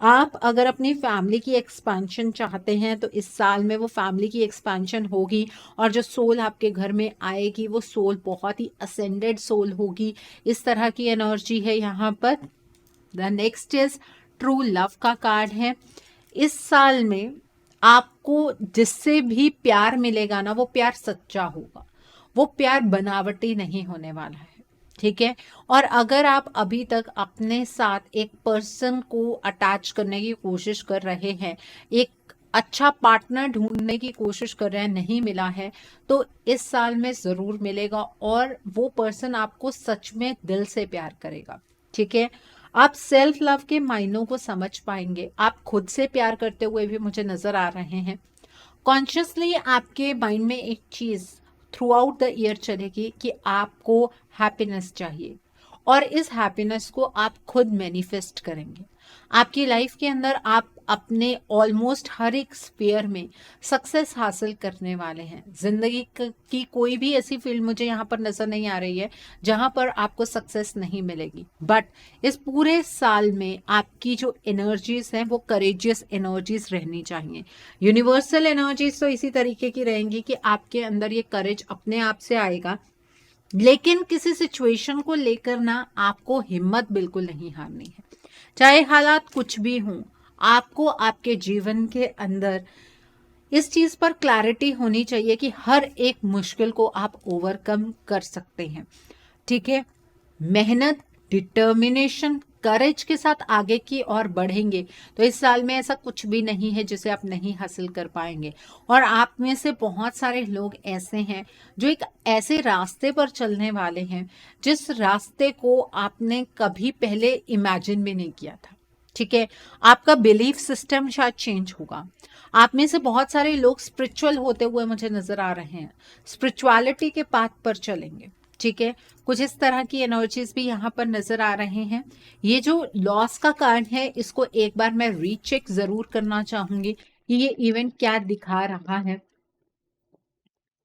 आप अगर अपनी फैमिली की एक्सपेंशन चाहते हैं तो इस साल में वो फैमिली की एक्सपेंशन होगी, और जो सोल आपके घर में आएगी वो सोल बहुत ही असेंडेड सोल होगी। इस तरह की एनर्जी है यहाँ पर। The next is true love का कार्ड है। इस साल में आपको जिससे भी प्यार मिलेगा ना, वो प्यार सच्चा होगा, वो प्यार बनावटी नहीं होने वाला है, ठीक है। और अगर आप अभी तक अपने साथ एक पर्सन को अटैच करने की कोशिश कर रहे हैं, एक अच्छा पार्टनर ढूंढने की कोशिश कर रहे हैं, नहीं मिला है, तो इस साल में जरूर मिलेगा और वो पर्सन आपको सच में दिल से प्यार करेगा। ठीक है, आप सेल्फ लव के मायनों को समझ पाएंगे, आप खुद से प्यार करते हुए भी मुझे नजर आ रहे हैं। कॉन्शियसली आपके माइंड में एक चीज थ्रू आउट द ईयर चलेगी कि आपको हैप्पीनेस चाहिए, और इस हैप्पीनेस को आप खुद मैनिफेस्ट करेंगे। आपकी लाइफ के अंदर आप अपने ऑलमोस्ट हर एक स्फीयर में सक्सेस हासिल करने वाले हैं। जिंदगी की कोई भी ऐसी फील्ड मुझे यहाँ पर नजर नहीं आ रही है जहां पर आपको सक्सेस नहीं मिलेगी, बट इस पूरे साल में आपकी जो एनर्जीज हैं वो करेजियस एनर्जीज रहनी चाहिए। यूनिवर्सल एनर्जीज तो इसी तरीके की रहेंगी कि आपके अंदर ये करेज अपने आप से आएगा, लेकिन किसी सिचुएशन को लेकर ना आपको हिम्मत बिल्कुल नहीं हारनी है। चाहे हालात कुछ भी हों, आपको आपके जीवन के अंदर इस चीज पर क्लैरिटी होनी चाहिए कि हर एक मुश्किल को आप ओवरकम कर सकते हैं। ठीक है, मेहनत, डिटर्मिनेशन, करेज के साथ आगे की ओर बढ़ेंगे तो इस साल में ऐसा कुछ भी नहीं है जिसे आप नहीं हासिल कर पाएंगे। और आप में से बहुत सारे लोग ऐसे हैं जो एक ऐसे रास्ते पर चलने वाले हैं जिस रास्ते को आपने कभी पहले इमेजिन भी नहीं किया था। ठीक है, आपका बिलीफ सिस्टम शायद चेंज होगा। आप में से बहुत सारे लोग स्पिरिचुअल होते हुए मुझे नजर आ रहे हैं, स्पिरिचुअलिटी के पाथ पर चलेंगे। ठीक है, कुछ इस तरह की एनर्जीज भी यहाँ पर नजर आ रहे हैं। ये जो लॉस का कार्ड है इसको एक बार मैं रीचेक जरूर करना चाहूंगी कि ये इवेंट क्या दिखा रहा है।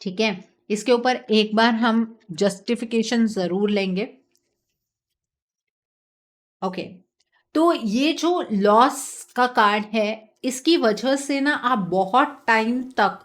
ठीक है, इसके ऊपर एक बार हम जस्टिफिकेशन जरूर लेंगे। ओके, तो ये जो लॉस का कार्ड है इसकी वजह से ना आप बहुत टाइम तक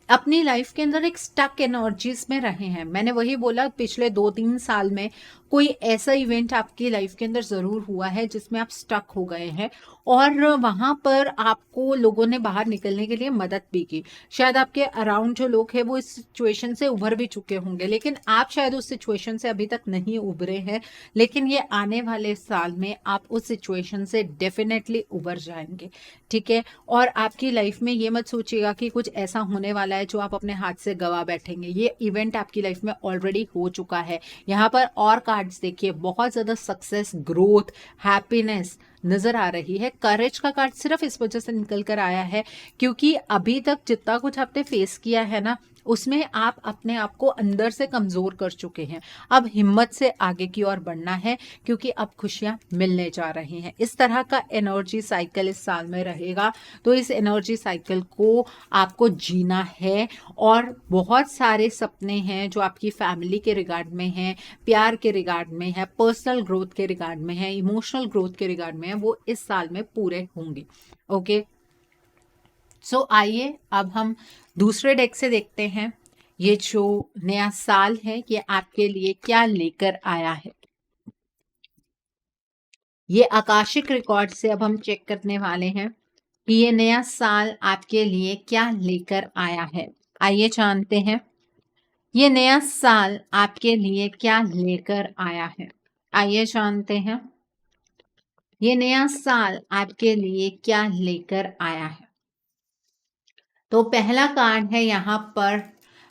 अपनी लाइफ के अंदर एक स्टक एनर्जीज में रहे हैं। मैंने वही बोला, पिछले 2-3 साल में कोई ऐसा इवेंट आपकी लाइफ के अंदर जरूर हुआ है जिसमें आप स्टक हो गए हैं और वहां पर आपको लोगों ने बाहर निकलने के लिए मदद भी की। शायद आपके अराउंड जो लोग हैं वो इस सिचुएशन से उभर भी चुके होंगे, लेकिन आप शायद उस सिचुएशन से अभी तक नहीं उभरे हैं। लेकिन ये आने वाले साल में आप उस सिचुएशन से डेफिनेटली उभर जाएंगे। ठीक है, और आपकी लाइफ में ये मत सोचिएगा कि कुछ ऐसा होने वाला है जो आप अपने हाथ से गवा बैठेंगे। ये इवेंट आपकी लाइफ में ऑलरेडी हो चुका है। यहाँ पर और कार्ड्स देखिए, बहुत ज्यादा सक्सेस, ग्रोथ, हैप्पीनेस नजर आ रही है। करेज का कार्ड सिर्फ इस वजह से निकल कर आया है क्योंकि अभी तक जितना कुछ आपने फेस किया है ना उसमें आप अपने आप को अंदर से कमजोर कर चुके हैं। अब हिम्मत से आगे की ओर बढ़ना है क्योंकि अब खुशियां मिलने जा रही हैं। इस तरह का एनर्जी साइकिल इस साल में रहेगा, तो इस एनर्जी साइकिल को आपको जीना है। और बहुत सारे सपने हैं जो आपकी फैमिली के रिगार्ड में हैं, प्यार के रिगार्ड में है, पर्सनल ग्रोथ के रिगार्ड में है, इमोशनल ग्रोथ के रिगार्ड में है, वो इस साल में पूरे होंगे। ओके, सो आइए अब हम दूसरे डेक से देखते हैं ये जो नया साल है ये आपके लिए क्या लेकर आया है। ये आकाशिक रिकॉर्ड से अब हम चेक करने वाले हैं कि ये नया साल आपके लिए क्या लेकर आया है। आइए जानते हैं ये नया साल आपके लिए क्या लेकर आया है। आइए जानते हैं ये नया साल आपके लिए क्या लेकर आया है। तो पहला कार्ड है यहाँ पर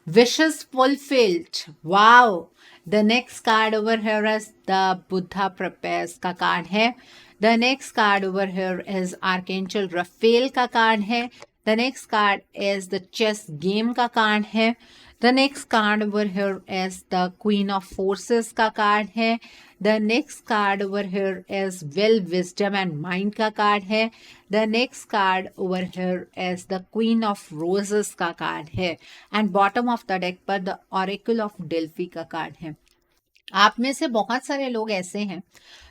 wishes fulfilled. Wow, the next card over here is the Buddha prepares का कार्ड है। The next card over here is archangel Raphael का कार्ड है। The next card is the chess game का कार्ड है। The next card over here is the queen of forces का card है। The next card over here is well wisdom and mind का card है। The next card over here is the queen of roses का card है। And bottom of the deck पर the oracle of Delphi का card है। आप में से बहुत सारे लोग ऐसे हैं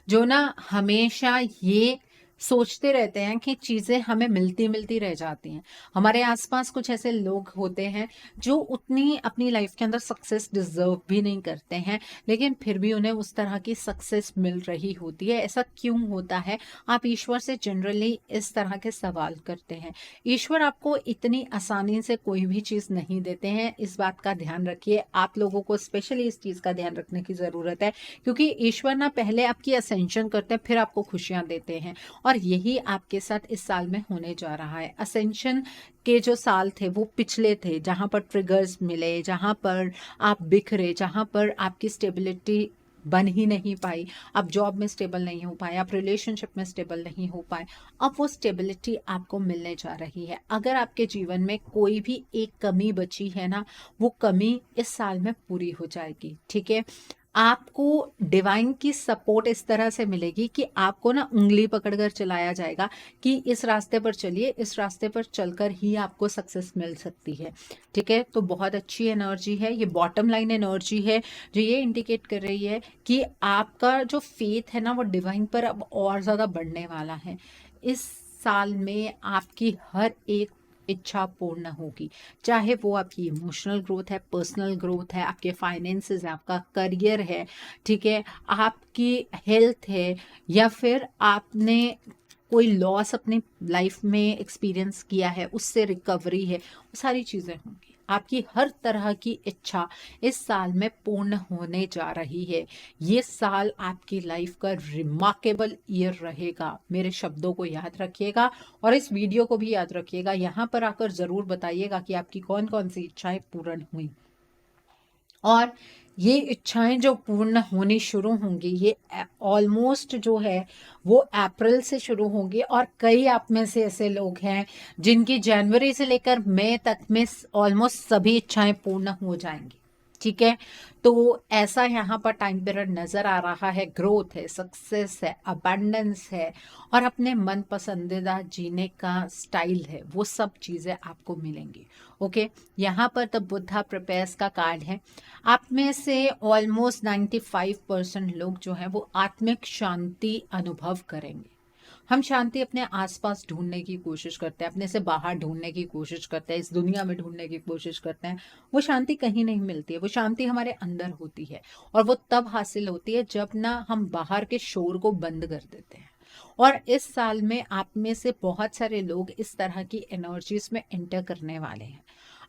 जो ना हमेशा ये सोचते रहते हैं कि चीजें हमें मिलती मिलती रह जाती हैं। हमारे आसपास कुछ ऐसे लोग होते हैं जो उतनी अपनी लाइफ के अंदर सक्सेस डिजर्व भी नहीं करते हैं, लेकिन फिर भी उन्हें उस तरह की सक्सेस मिल रही होती है। ऐसा क्यों होता है? आप ईश्वर से जनरली इस तरह के सवाल करते हैं। ईश्वर आपको इतनी आसानी से कोई भी चीज नहीं देते हैं, इस बात का ध्यान रखिए। आप लोगों को स्पेशली इस चीज का ध्यान रखने की जरूरत है क्योंकि ईश्वर ना पहले आपकी असेंशन करते हैं फिर आपको खुशियां देते हैं। और यही आपके साथ इस साल में होने जा रहा है। असेंशन के जो साल थे वो पिछले थे, जहाँ पर ट्रिगर्स मिले, जहाँ पर आप बिखरे, जहाँ पर आपकी स्टेबिलिटी बन ही नहीं पाई, आप जॉब में स्टेबल नहीं हो पाए, आप रिलेशनशिप में स्टेबल नहीं हो पाए। अब वो स्टेबिलिटी आपको मिलने जा रही है। अगर आपके जीवन में कोई भी एक कमी बची है ना, वो कमी इस साल में पूरी हो जाएगी। ठीक है, आपको डिवाइन की सपोर्ट इस तरह से मिलेगी कि आपको ना उंगली पकड़कर चलाया जाएगा कि इस रास्ते पर चलिए, इस रास्ते पर चलकर ही आपको सक्सेस मिल सकती है। ठीक है, तो बहुत अच्छी एनर्जी है, ये बॉटम लाइन एनर्जी है जो ये इंडिकेट कर रही है कि आपका जो फेथ है ना वो डिवाइन पर अब और ज़्यादा बढ़ने वाला है। इस साल में आपकी हर एक इच्छा पूर्ण होगी, चाहे वो आपकी इमोशनल ग्रोथ है, पर्सनल ग्रोथ है, आपके फाइनेंसेस है, आपका करियर है, ठीक है, आपकी हेल्थ है, या फिर आपने कोई लॉस अपनी लाइफ में एक्सपीरियंस किया है उससे रिकवरी है, वो सारी चीज़ें होंगी। आपकी हर तरह की इच्छा इस साल में पूर्ण होने जा रही है। ये साल आपकी लाइफ का रिमार्केबल ईयर रहेगा। मेरे शब्दों को याद रखिएगा और इस वीडियो को भी याद रखिएगा। यहाँ पर आकर ज़रूर बताइएगा कि आपकी कौन कौन सी इच्छाएं पूर्ण हुई, और ये इच्छाएं जो पूर्ण होनी शुरू होंगी ये ऑलमोस्ट जो है वो अप्रैल से शुरू होंगी। और कई आप में से ऐसे लोग हैं जिनकी जनवरी से लेकर मई तक में ऑलमोस्ट सभी इच्छाएं पूर्ण हो जाएंगी। ठीक है, तो ऐसा यहाँ पर टाइम पीरियड नजर आ रहा है। ग्रोथ है, सक्सेस है, अबंडेंस है, और अपने मन पसंदीदा जीने का स्टाइल है, वो सब चीज़ें आपको मिलेंगी। ओके, यहाँ पर द बुद्धा प्रिपेयर्स का कार्ड है। आप में से ऑलमोस्ट 95% लोग जो हैं वो आत्मिक शांति अनुभव करेंगे। हम शांति अपने आसपास ढूंढने की कोशिश करते हैं, अपने से बाहर ढूंढने की कोशिश करते हैं, इस दुनिया में ढूंढने की कोशिश करते हैं। वो शांति कहीं नहीं मिलती है, वो शांति हमारे अंदर होती है, और वो तब हासिल होती है जब ना हम बाहर के शोर को बंद कर देते हैं। और इस साल में आप में से बहुत सारे लोग इस तरह की एनर्जीज में एंटर करने वाले हैं।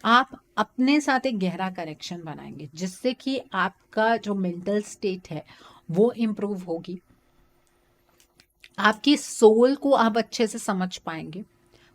आप अपने साथ एक गहरा कनेक्शन बनाएंगे जिससे कि आपका जो मेंटल स्टेट है वो इम्प्रूव होगी। आपकी सोल को आप अच्छे से समझ पाएंगे।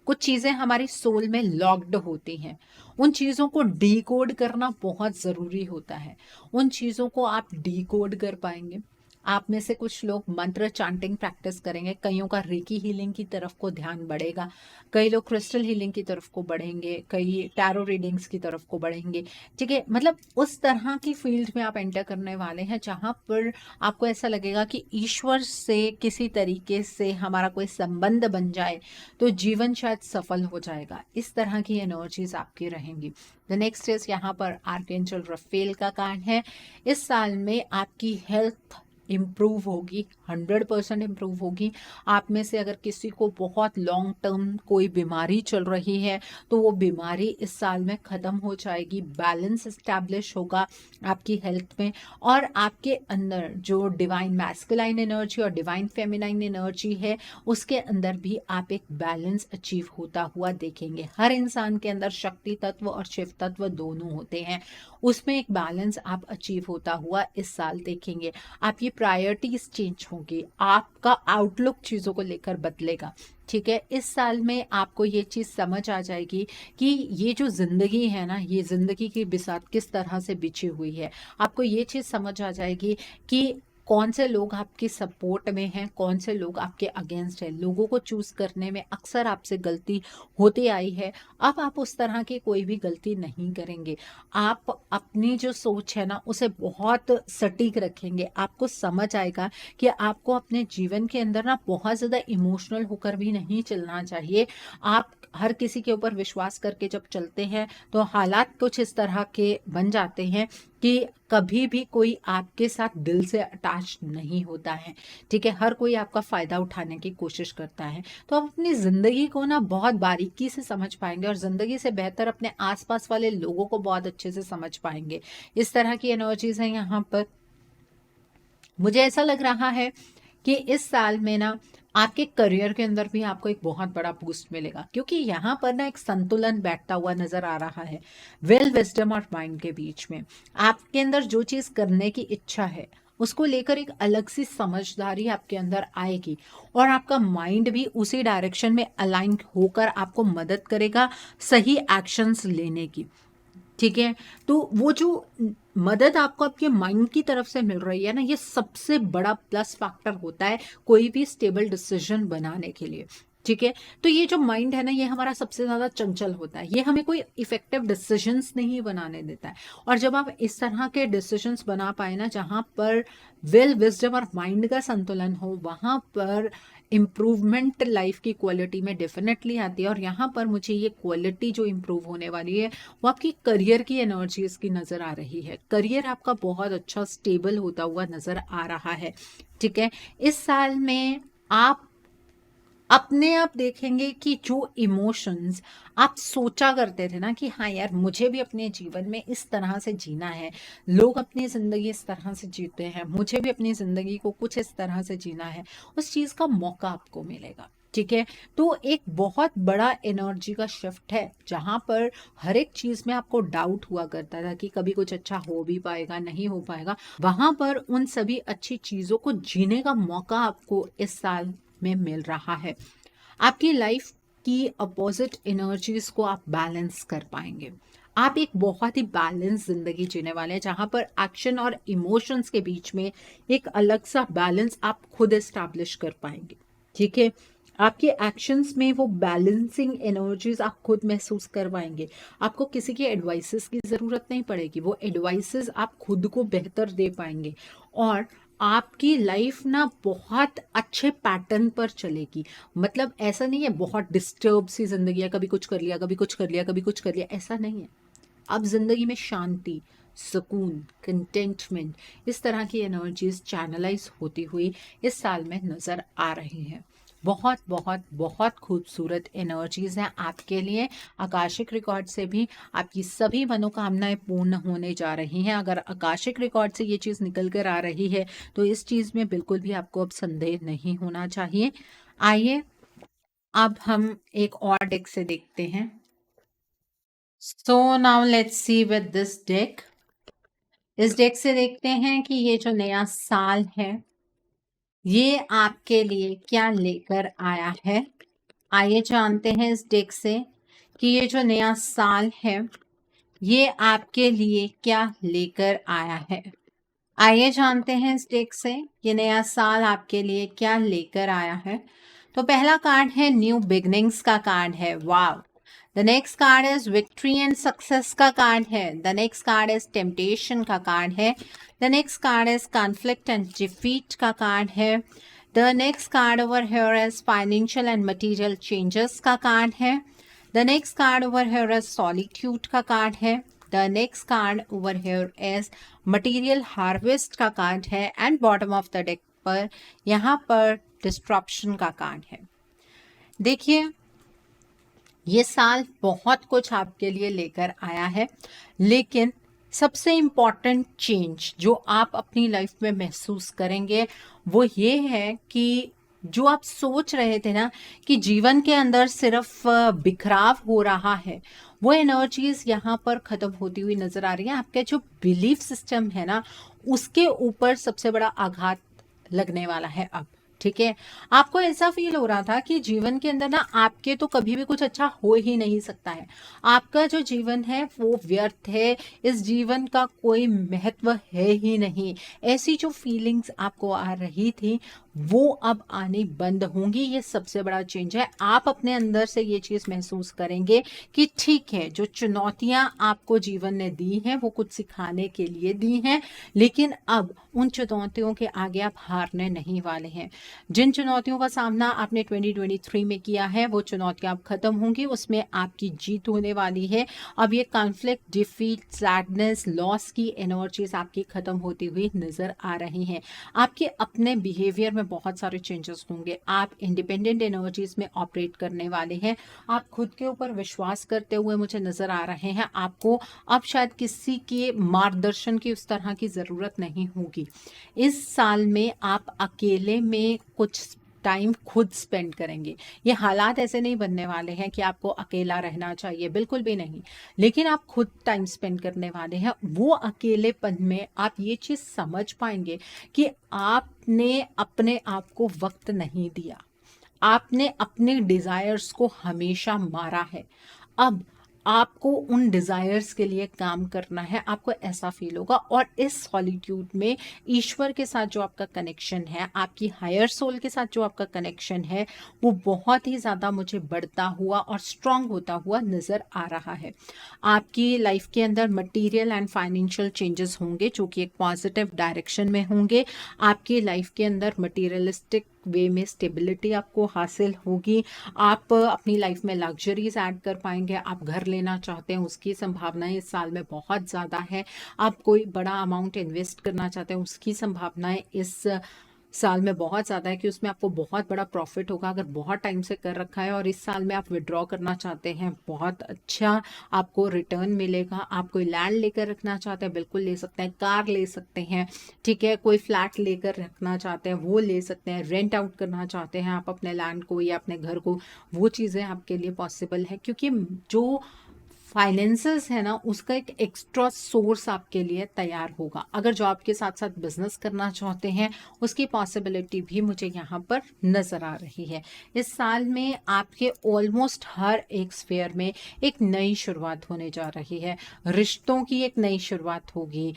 कुछ चीज़ें हमारी सोल में लॉक्ड होती हैं, उन चीज़ों को डीकोड करना बहुत ज़रूरी होता है। उन चीज़ों को आप डीकोड कर पाएंगे। आप में से कुछ लोग मंत्र चांटिंग प्रैक्टिस करेंगे, कईयों का रेकी हीलिंग की तरफ को ध्यान बढ़ेगा, कई लोग क्रिस्टल हीलिंग की तरफ को बढ़ेंगे, कई टैरो रीडिंग्स की तरफ को बढ़ेंगे। ठीक है, मतलब उस तरह की फील्ड में आप एंटर करने वाले हैं जहाँ पर आपको ऐसा लगेगा कि ईश्वर से किसी तरीके से हमारा कोई संबंध बन जाए तो जीवन शायद सफल हो जाएगा। इस तरह की एनर्जीज आपकी रहेंगी। द नेक्स्ट इज यहाँ पर आर्कएंजल रफेल का कार्ड है। इस साल में आपकी हेल्थ इम्प्रूव होगी, 100% इम्प्रूव होगी। आप में से अगर किसी को बहुत लॉन्ग टर्म कोई बीमारी चल रही है तो वो बीमारी इस साल में ख़त्म हो जाएगी। बैलेंस इस्टेब्लिश होगा आपकी हेल्थ में, और आपके अंदर जो डिवाइन मैस्कुलाइन एनर्जी और डिवाइन फेमिनाइन एनर्जी है उसके अंदर भी आप एक बैलेंस अचीव होता हुआ देखेंगे। हर इंसान के अंदर शक्ति तत्व और शिव तत्व दोनों होते हैं, उसमें एक बैलेंस आप अचीव होता हुआ इस साल देखेंगे। आपकी प्रायोरिटीज चेंज होंगी, आपका आउटलुक चीज़ों को लेकर बदलेगा। ठीक है, इस साल में आपको ये चीज़ समझ आ जाएगी कि ये जो ज़िंदगी है ना, ये ज़िंदगी की बिसात किस तरह से बिछी हुई है। आपको ये चीज़ समझ आ जाएगी कि कौन से लोग आपकी सपोर्ट में हैं, कौन से लोग आपके अगेंस्ट हैं। लोगों को चूज करने में अक्सर आपसे गलती होती आई है, अब आप उस तरह की कोई भी गलती नहीं करेंगे। आप अपनी जो सोच है ना उसे बहुत सटीक रखेंगे। आपको समझ आएगा कि आपको अपने जीवन के अंदर ना बहुत ज़्यादा इमोशनल होकर भी नहीं चलना चाहिए। आप हर किसी के ऊपर विश्वास करके जब चलते हैं तो हालात कुछ इस तरह के बन जाते हैं कि कभी भी कोई आपके साथ दिल से अटैच नहीं होता है। ठीक है, हर कोई आपका फ़ायदा उठाने की कोशिश करता है। तो आप अपनी ज़िंदगी को ना बहुत बारीकी से समझ पाएंगे और ज़िंदगी से बेहतर अपने आसपास वाले लोगों को बहुत अच्छे से समझ पाएंगे। इस तरह की एनर्जीज हैं यहाँ पर। मुझे ऐसा लग रहा है कि इस साल में ना आपके करियर के अंदर भी आपको एक बहुत बड़ा बूस्ट मिलेगा, क्योंकि यहाँ पर ना एक संतुलन बैठता हुआ नजर आ रहा है विल, विजडम और माइंड के बीच में। आपके अंदर जो चीज़ करने की इच्छा है उसको लेकर एक अलग सी समझदारी आपके अंदर आएगी और आपका माइंड भी उसी डायरेक्शन में अलाइन होकर आपको मदद करेगा सही एक्शंस लेने की। ठीक है, तो वो जो मदद आपको आपके माइंड की तरफ से मिल रही है ना, ये सबसे बड़ा प्लस फैक्टर होता है कोई भी स्टेबल डिसीजन बनाने के लिए। ठीक है, तो ये जो माइंड है ना, ये हमारा सबसे ज्यादा चंचल होता है, ये हमें कोई इफेक्टिव डिसीजंस नहीं बनाने देता है। और जब आप इस तरह के डिसीजंस बना पाए ना, जहां पर विल, विजडम और माइंड का संतुलन हो, वहां पर इम्प्रूवमेंट लाइफ की क्वालिटी में डेफिनेटली आती है। और यहाँ पर मुझे ये क्वालिटी जो इम्प्रूव होने वाली है वो आपकी करियर की एनर्जीज की नजर आ रही है। करियर आपका बहुत अच्छा स्टेबल होता हुआ नजर आ रहा है। ठीक है, इस साल में आप अपने आप देखेंगे कि जो इमोशंस आप सोचा करते थे ना कि हाँ यार मुझे भी अपने जीवन में इस तरह से जीना है, लोग अपनी जिंदगी इस तरह से जीते हैं, मुझे भी अपनी जिंदगी को कुछ इस तरह से जीना है, उस चीज का मौका आपको मिलेगा। ठीक है, तो एक बहुत बड़ा एनर्जी का शिफ्ट है जहां पर हर एक चीज में आपको डाउट हुआ करता था कि कभी कुछ अच्छा हो भी पाएगा नहीं हो पाएगा, वहां पर उन सभी अच्छी चीजों को जीने का मौका आपको इस साल में मिल रहा है। आपकी लाइफ की अपोजिट एनर्जीज को आप बैलेंस कर पाएंगे। आप एक बहुत ही बैलेंस जिंदगी जीने वाले हैं जहां पर एक्शन और इमोशंस के बीच में एक अलग सा बैलेंस आप खुद एस्टैब्लिश कर पाएंगे। ठीक है, आपके एक्शंस में वो बैलेंसिंग एनर्जीज आप खुद महसूस कर पाएंगे। आपको किसी के एडवाइसेस की जरूरत नहीं पड़ेगी, वो एडवाइसेस आप खुद को बेहतर दे पाएंगे। और आपकी लाइफ ना बहुत अच्छे पैटर्न पर चलेगी। मतलब ऐसा नहीं है बहुत डिस्टर्ब सी जिंदगी है, कभी कुछ कर लिया कभी कुछ कर लिया कभी कुछ कर लिया, ऐसा नहीं है। अब जिंदगी में शांति, सुकून, कंटेंटमेंट, इस तरह की एनर्जीज चैनलाइज होती हुई इस साल में नजर आ रही हैं। बहुत बहुत बहुत खूबसूरत एनर्जीज हैं आपके लिए। आकाशिक रिकॉर्ड से भी आपकी सभी मनोकामनाएं पूर्ण होने जा रही हैं। अगर आकाशिक रिकॉर्ड से ये चीज निकल कर आ रही है तो इस चीज में बिल्कुल भी आपको अब संदेह नहीं होना चाहिए। आइए अब हम एक और डेक से देखते हैं। So now let's see with this deck. इस डेक से देखते हैं कि ये जो नया साल है ये आपके लिए क्या लेकर आया है। आइए जानते हैं इस डेक से कि ये जो नया साल है ये आपके लिए क्या लेकर आया है। आइए जानते हैं इस डेक से ये नया साल आपके लिए क्या लेकर आया है। तो पहला कार्ड है न्यू बिगनिंग्स का कार्ड है, wow. The next card is victory and success का कार्ड है। The next card is temptation का कार्ड है। The next card is conflict and defeat का कार्ड है। The next card over here is financial and material changes का card है। The next card over here is solitude का card है। The next card over here is material harvest का card है। And bottom of the deck पर यहाँ पर disruption का कार्ड है। देखिए ये साल बहुत कुछ आपके लिए लेकर आया है, लेकिन सबसे इम्पॉर्टेंट चेंज जो आप अपनी लाइफ में महसूस करेंगे वो ये है कि जो आप सोच रहे थे ना कि जीवन के अंदर सिर्फ बिखराव हो रहा है, वो एनर्जीज यहाँ पर खत्म होती हुई नजर आ रही है। आपके जो बिलीफ सिस्टम है ना उसके ऊपर सबसे बड़ा आघात लगने वाला है अब। ठीक है, आपको ऐसा फील हो रहा था कि जीवन के अंदर ना आपके तो कभी भी कुछ अच्छा हो ही नहीं सकता है, आपका जो जीवन है वो व्यर्थ है, इस जीवन का कोई महत्व है ही नहीं। ऐसी जो फीलिंग्स आपको आ रही थी वो अब आनी बंद होंगी। ये सबसे बड़ा चेंज है। आप अपने अंदर से ये चीज महसूस करेंगे कि ठीक है, जो चुनौतियां आपको जीवन ने दी हैं वो कुछ सिखाने के लिए दी हैं, लेकिन अब उन चुनौतियों के आगे आप हारने नहीं वाले हैं। जिन चुनौतियों का सामना आपने 2023 में किया है वो चुनौतियां अब खत्म होंगी, उसमें आपकी जीत होने वाली है। अब ये कॉन्फ्लिक्ट, डिफीट, सैडनेस, लॉस की एनर्जीज आपकी खत्म होती हुई नजर आ रही हैं। आपके अपने बिहेवियर में बहुत सारे चेंजेस होंगे। आप इंडिपेंडेंट एनर्जीज में ऑपरेट करने वाले हैं। आप खुद के ऊपर विश्वास करते हुए मुझे नजर आ रहे हैं। आपको अब शायद किसी के मार्गदर्शन की उस तरह की जरूरत नहीं होगी। इस साल में आप अकेले में कुछ टाइम खुद स्पेंड करेंगे। ये हालात ऐसे नहीं बनने वाले हैं कि आपको अकेला रहना चाहिए, बिल्कुल भी नहीं, लेकिन आप खुद टाइम स्पेंड करने वाले हैं। वो अकेलेपन में आप ये चीज़ समझ पाएंगे कि आपने अपने आप को वक्त नहीं दिया, आपने अपने डिजायर्स को हमेशा मारा है। अब आपको उन डिजायर्स के लिए काम करना है, आपको ऐसा फील होगा। और इस सॉलिट्यूड में ईश्वर के साथ जो आपका कनेक्शन है, आपकी हायर सोल के साथ जो आपका कनेक्शन है, वो बहुत ही ज़्यादा मुझे बढ़ता हुआ और स्ट्रांग होता हुआ नज़र आ रहा है। आपकी लाइफ के अंदर मटेरियल एंड फाइनेंशियल चेंजेस होंगे जो कि एक पॉजिटिव डायरेक्शन में होंगे। आपकी लाइफ के अंदर मटेरियलिस्टिक वे में स्टेबिलिटी आपको हासिल होगी। आप अपनी लाइफ में लग्जरीज ऐड कर पाएंगे। आप घर लेना चाहते हैं, उसकी संभावनाएं इस साल में बहुत ज़्यादा है। आप कोई बड़ा अमाउंट इन्वेस्ट करना चाहते हैं, उसकी संभावनाएं इस साल में बहुत ज़्यादा है कि उसमें आपको बहुत बड़ा प्रॉफिट होगा अगर बहुत टाइम से कर रखा है और इस साल में आप विड्रॉ करना चाहते हैं, बहुत अच्छा आपको रिटर्न मिलेगा। आप कोई लैंड लेकर रखना चाहते हैं, बिल्कुल ले सकते हैं, कार ले सकते हैं, ठीक है, कोई फ्लैट लेकर रखना चाहते हैं वो ले सकते हैं, रेंट आउट करना चाहते हैं आप अपने लैंड को या अपने घर को, वो चीज़ें आपके लिए पॉसिबल है। क्योंकि जो फाइनेंसेस है ना, उसका एक एक्स्ट्रा सोर्स आपके लिए तैयार होगा। अगर जॉब के साथ साथ बिजनेस करना चाहते हैं, उसकी पॉसिबिलिटी भी मुझे यहाँ पर नज़र आ रही है। इस साल में आपके ऑलमोस्ट हर एक स्फेयर में एक नई शुरुआत होने जा रही है। रिश्तों की एक नई शुरुआत होगी,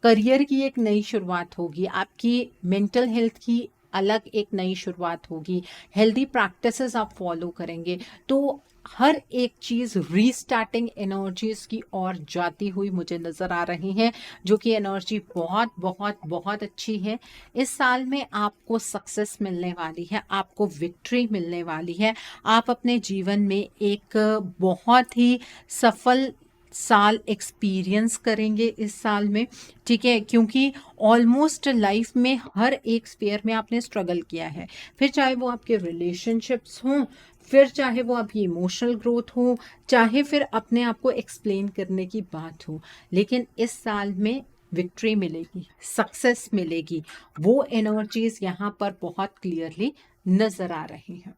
करियर की एक नई शुरुआत होगी, आपकी मेंटल हेल्थ की अलग एक नई शुरुआत होगी, हेल्दी प्रैक्टिसेस आप फॉलो करेंगे। तो हर एक चीज़ रीस्टार्टिंग एनर्जीज की ओर जाती हुई मुझे नज़र आ रही है, जो कि एनर्जी बहुत बहुत बहुत अच्छी है। इस साल में आपको सक्सेस मिलने वाली है, आपको विक्ट्री मिलने वाली है। आप अपने जीवन में एक बहुत ही सफल साल एक्सपीरियंस करेंगे इस साल में, ठीक है, क्योंकि ऑलमोस्ट लाइफ में हर एक स्फेयर में आपने स्ट्रगल किया है। फिर चाहे वो आपके रिलेशनशिप्स हों, फिर चाहे वो आपकी इमोशनल ग्रोथ हो, चाहे फिर अपने आप को एक्सप्लेन करने की बात हो, लेकिन इस साल में विक्ट्री मिलेगी, सक्सेस मिलेगी। वो एनर्जीज यहाँ पर बहुत क्लियरली नजर आ रही हैं।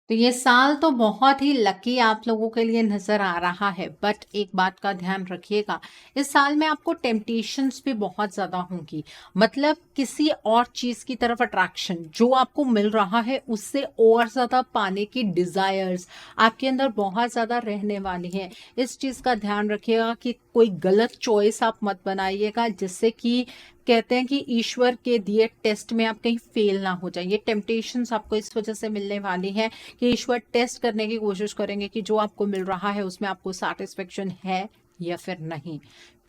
तो ये साल तो बहुत ही लकी आप लोगों के लिए नजर आ रहा है। बट एक बात का ध्यान रखिएगा, इस साल में आपको टेम्पटेशंस भी बहुत ज्यादा होंगी। मतलब किसी और चीज की तरफ अट्रैक्शन जो आपको मिल रहा है उससे और ज्यादा पाने की डिजायर्स आपके अंदर बहुत ज्यादा रहने वाली हैं। इस चीज का ध्यान रखिएगा कि कोई गलत चॉइस आप मत बनाइएगा, जिससे कि कहते हैं कि ईश्वर के दिए टेस्ट में आप कहीं फेल ना हो जाए। ये टेम्पटेशंस आपको इस वजह से मिलने वाली है कि ईश्वर टेस्ट करने की कोशिश करेंगे कि जो आपको मिल रहा है उसमें आपको सेटिस्फेक्शन है या फिर नहीं,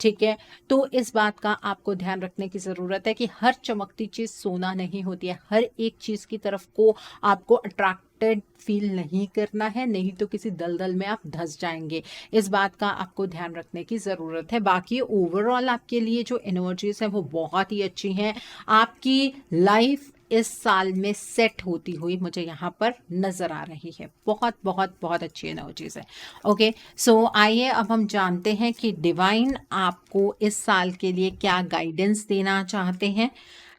ठीक है। तो इस बात का आपको ध्यान रखने की जरूरत है कि हर चमकती चीज सोना नहीं होती है। हर एक चीज की तरफ को आपको अट्रैक्टेड फील नहीं करना है, नहीं तो किसी दलदल में आप धंस जाएंगे। इस बात का आपको ध्यान रखने की जरूरत है। बाकी ओवरऑल आपके लिए जो एनर्जीज है वो बहुत ही अच्छी हैं। आपकी लाइफ इस साल में सेट होती हुई मुझे यहाँ पर नजर आ रही है। बहुत बहुत बहुत अच्छी एनर्जीज है। ओके, सो आइए अब हम जानते हैं कि डिवाइन आपको इस साल के लिए क्या गाइडेंस देना चाहते हैं।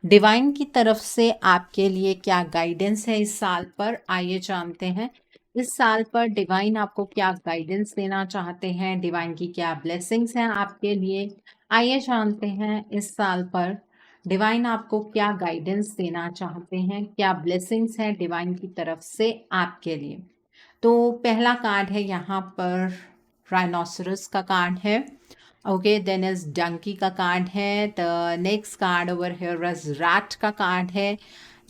डिवाइन की तरफ से आपके लिए क्या गाइडेंस है इस साल पर, आइए जानते हैं। इस साल पर डिवाइन आपको क्या गाइडेंस देना चाहते हैं, डिवाइन की क्या ब्लेसिंग्स हैं आपके लिए, आइए जानते हैं। इस साल पर डिवाइन आपको क्या गाइडेंस देना चाहते हैं, क्या ब्लेसिंग्स हैं डिवाइन की तरफ से आपके लिए। तो पहला कार्ड है यहाँ पर राइनोसरस का कार्ड है। ओके, देन इज डंकी का कार्ड है। The next card over here is rat का कार्ड है।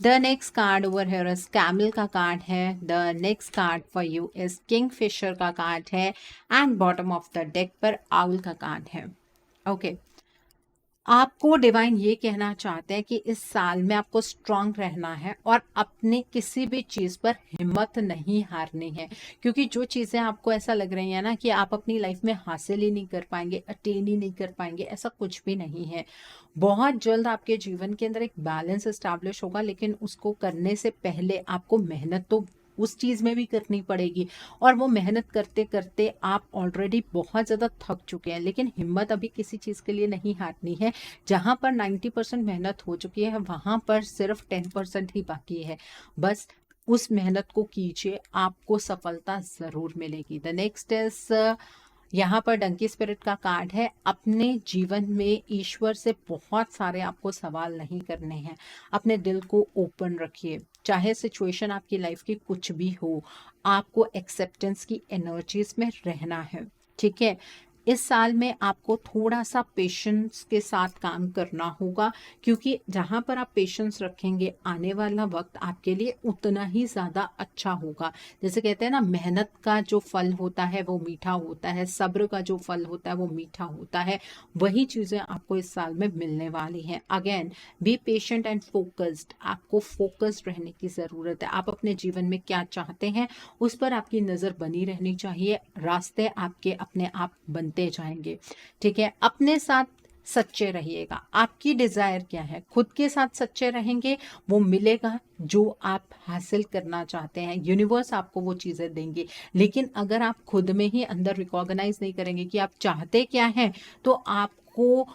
The next card over here is camel का कार्ड है। The next card for you is Kingfisher का कार्ड है। And bottom of the deck पर owl का card है। Okay, आपको डिवाइन ये कहना चाहते हैं कि इस साल में आपको स्ट्रांग रहना है और अपने किसी भी चीज़ पर हिम्मत नहीं हारनी है। क्योंकि जो चीज़ें आपको ऐसा लग रही है ना कि आप अपनी लाइफ में हासिल ही नहीं कर पाएंगे, अटेन ही नहीं कर पाएंगे, ऐसा कुछ भी नहीं है। बहुत जल्द आपके जीवन के अंदर एक बैलेंस इस्टेब्लिश होगा, लेकिन उसको करने से पहले आपको मेहनत तो उस चीज़ में भी करनी पड़ेगी। और वो मेहनत करते करते आप ऑलरेडी बहुत ज़्यादा थक चुके हैं, लेकिन हिम्मत अभी किसी चीज़ के लिए नहीं हारनी है। जहाँ पर 90% मेहनत हो चुकी है, वहाँ पर सिर्फ 10% ही बाकी है। बस उस मेहनत को कीजिए, आपको सफलता ज़रूर मिलेगी। द नेक्स्ट इज, यहाँ पर डंकी स्पिरिट का कार्ड है। अपने जीवन में ईश्वर से बहुत सारे आपको सवाल नहीं करने हैं। अपने दिल को ओपन रखिए, चाहे सिचुएशन आपकी लाइफ की कुछ भी हो, आपको एक्सेप्टेंस की एनर्जीज में रहना है। ठीक है, इस साल में आपको थोड़ा सा पेशेंस के साथ काम करना होगा, क्योंकि जहाँ पर आप पेशेंस रखेंगे, आने वाला वक्त आपके लिए उतना ही ज़्यादा अच्छा होगा। जैसे कहते हैं ना, मेहनत का जो फल होता है वो मीठा होता है, सब्र का जो फल होता है वो मीठा होता है। वही चीज़ें आपको इस साल में मिलने वाली हैं। Again, be patient and focused. आपको फोकस्ड रहने की ज़रूरत है। आप अपने जीवन में क्या चाहते हैं उस पर आपकी नज़र बनी रहनी चाहिए। रास्ते आपके अपने आप बनते जाएंगे। ठीक है, अपने साथ सच्चे रहिएगा। आपकी डिजायर क्या है, खुद के साथ सच्चे रहेंगे, वो मिलेगा जो आप हासिल करना चाहते हैं। यूनिवर्स आपको वो चीजें देंगे। लेकिन अगर आप खुद में ही अंदर रिकॉग्नाइज नहीं करेंगे कि आप चाहते क्या हैं, तो आपको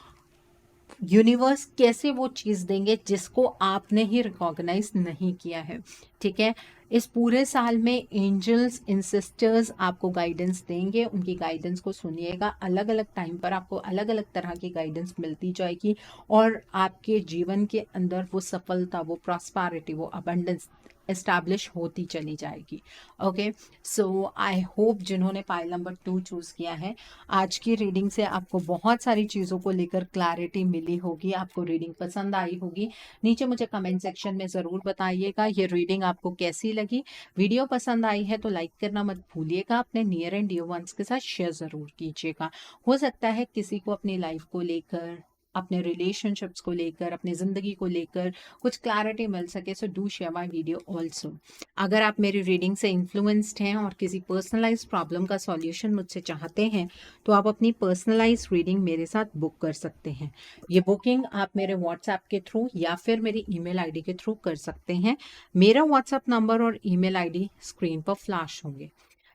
यूनिवर्स कैसे वो चीज़ देंगे जिसको आपने ही रिकॉग्नाइज नहीं किया है। ठीक है, इस पूरे साल में एंजल्स इन सिस्टर्स आपको गाइडेंस देंगे। उनकी गाइडेंस को सुनिएगा। अलग अलग टाइम पर आपको अलग अलग तरह की गाइडेंस मिलती जाएगी और आपके जीवन के अंदर वो सफलता, वो प्रॉस्पेरिटी, वो अबंडेंस एस्टैब्लिश होती चली जाएगी। ओके, सो आई होप जिन्होंने पाइल नंबर 2 चूज़ किया है, आज की रीडिंग से आपको बहुत सारी चीज़ों को लेकर क्लैरिटी मिली होगी, आपको रीडिंग पसंद आई होगी। नीचे मुझे कमेंट सेक्शन में ज़रूर बताइएगा ये रीडिंग आपको कैसी लगी। वीडियो पसंद आई है तो लाइक करना मत भूलिएगा। अपने नियर एंड डियर वंस के साथ शेयर ज़रूर कीजिएगा। हो सकता है किसी को अपनी लाइफ को लेकर, अपने रिलेशनशिप्स को लेकर, अपनी ज़िंदगी को लेकर कुछ क्लैरिटी मिल सके। So do share my video also. अगर आप मेरी रीडिंग से इन्फ्लुएंस्ड हैं और किसी पर्सनलाइज प्रॉब्लम का सॉल्यूशन मुझसे चाहते हैं, तो आप अपनी पर्सनलाइज रीडिंग मेरे साथ बुक कर सकते हैं। ये बुकिंग आप मेरे व्हाट्सएप के थ्रू या फिर मेरी ईमेल आईडी के थ्रू कर सकते हैं। मेरा व्हाट्सएप नंबर और ईमेल आईडी स्क्रीन पर फ्लैश होंगे।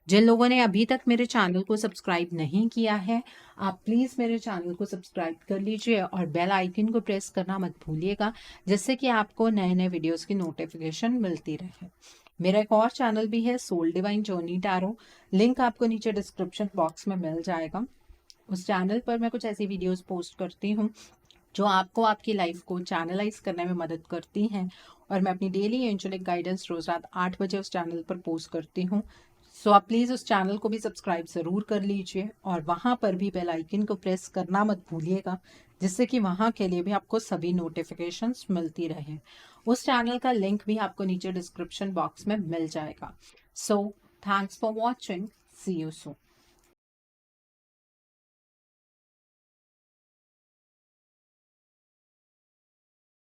जिन लोगों ने अभी तक मेरे चैनल को सब्सक्राइब नहीं किया है, आप प्लीज़ मेरे चैनल को सब्सक्राइब कर लीजिए और बेल आइकन को प्रेस करना मत भूलिएगा, जिससे कि आपको नए नए वीडियोस की नोटिफिकेशन मिलती रहे। मेरा एक और चैनल भी है, soul divine journey tarot. Link आपको नीचे डिस्क्रिप्शन बॉक्स में मिल जाएगा। उस चैनल पर मैं कुछ ऐसी वीडियोस पोस्ट करती हूँ जो आपको आपकी लाइफ को चैनलाइज करने में मदद करती हैं, और मैं अपनी डेली एंजेलिक गाइडेंस रोज रात 8 बजे उस चैनल पर पोस्ट करती हूँ। सो आप प्लीज़ उस चैनल को भी सब्सक्राइब ज़रूर कर लीजिए और वहाँ पर भी बेल आइकन को प्रेस करना मत भूलिएगा, जिससे कि वहाँ के लिए भी आपको सभी नोटिफिकेशंस मिलती रहे। उस चैनल का लिंक भी आपको नीचे डिस्क्रिप्शन बॉक्स में मिल जाएगा। So thanks for watching, see you soon.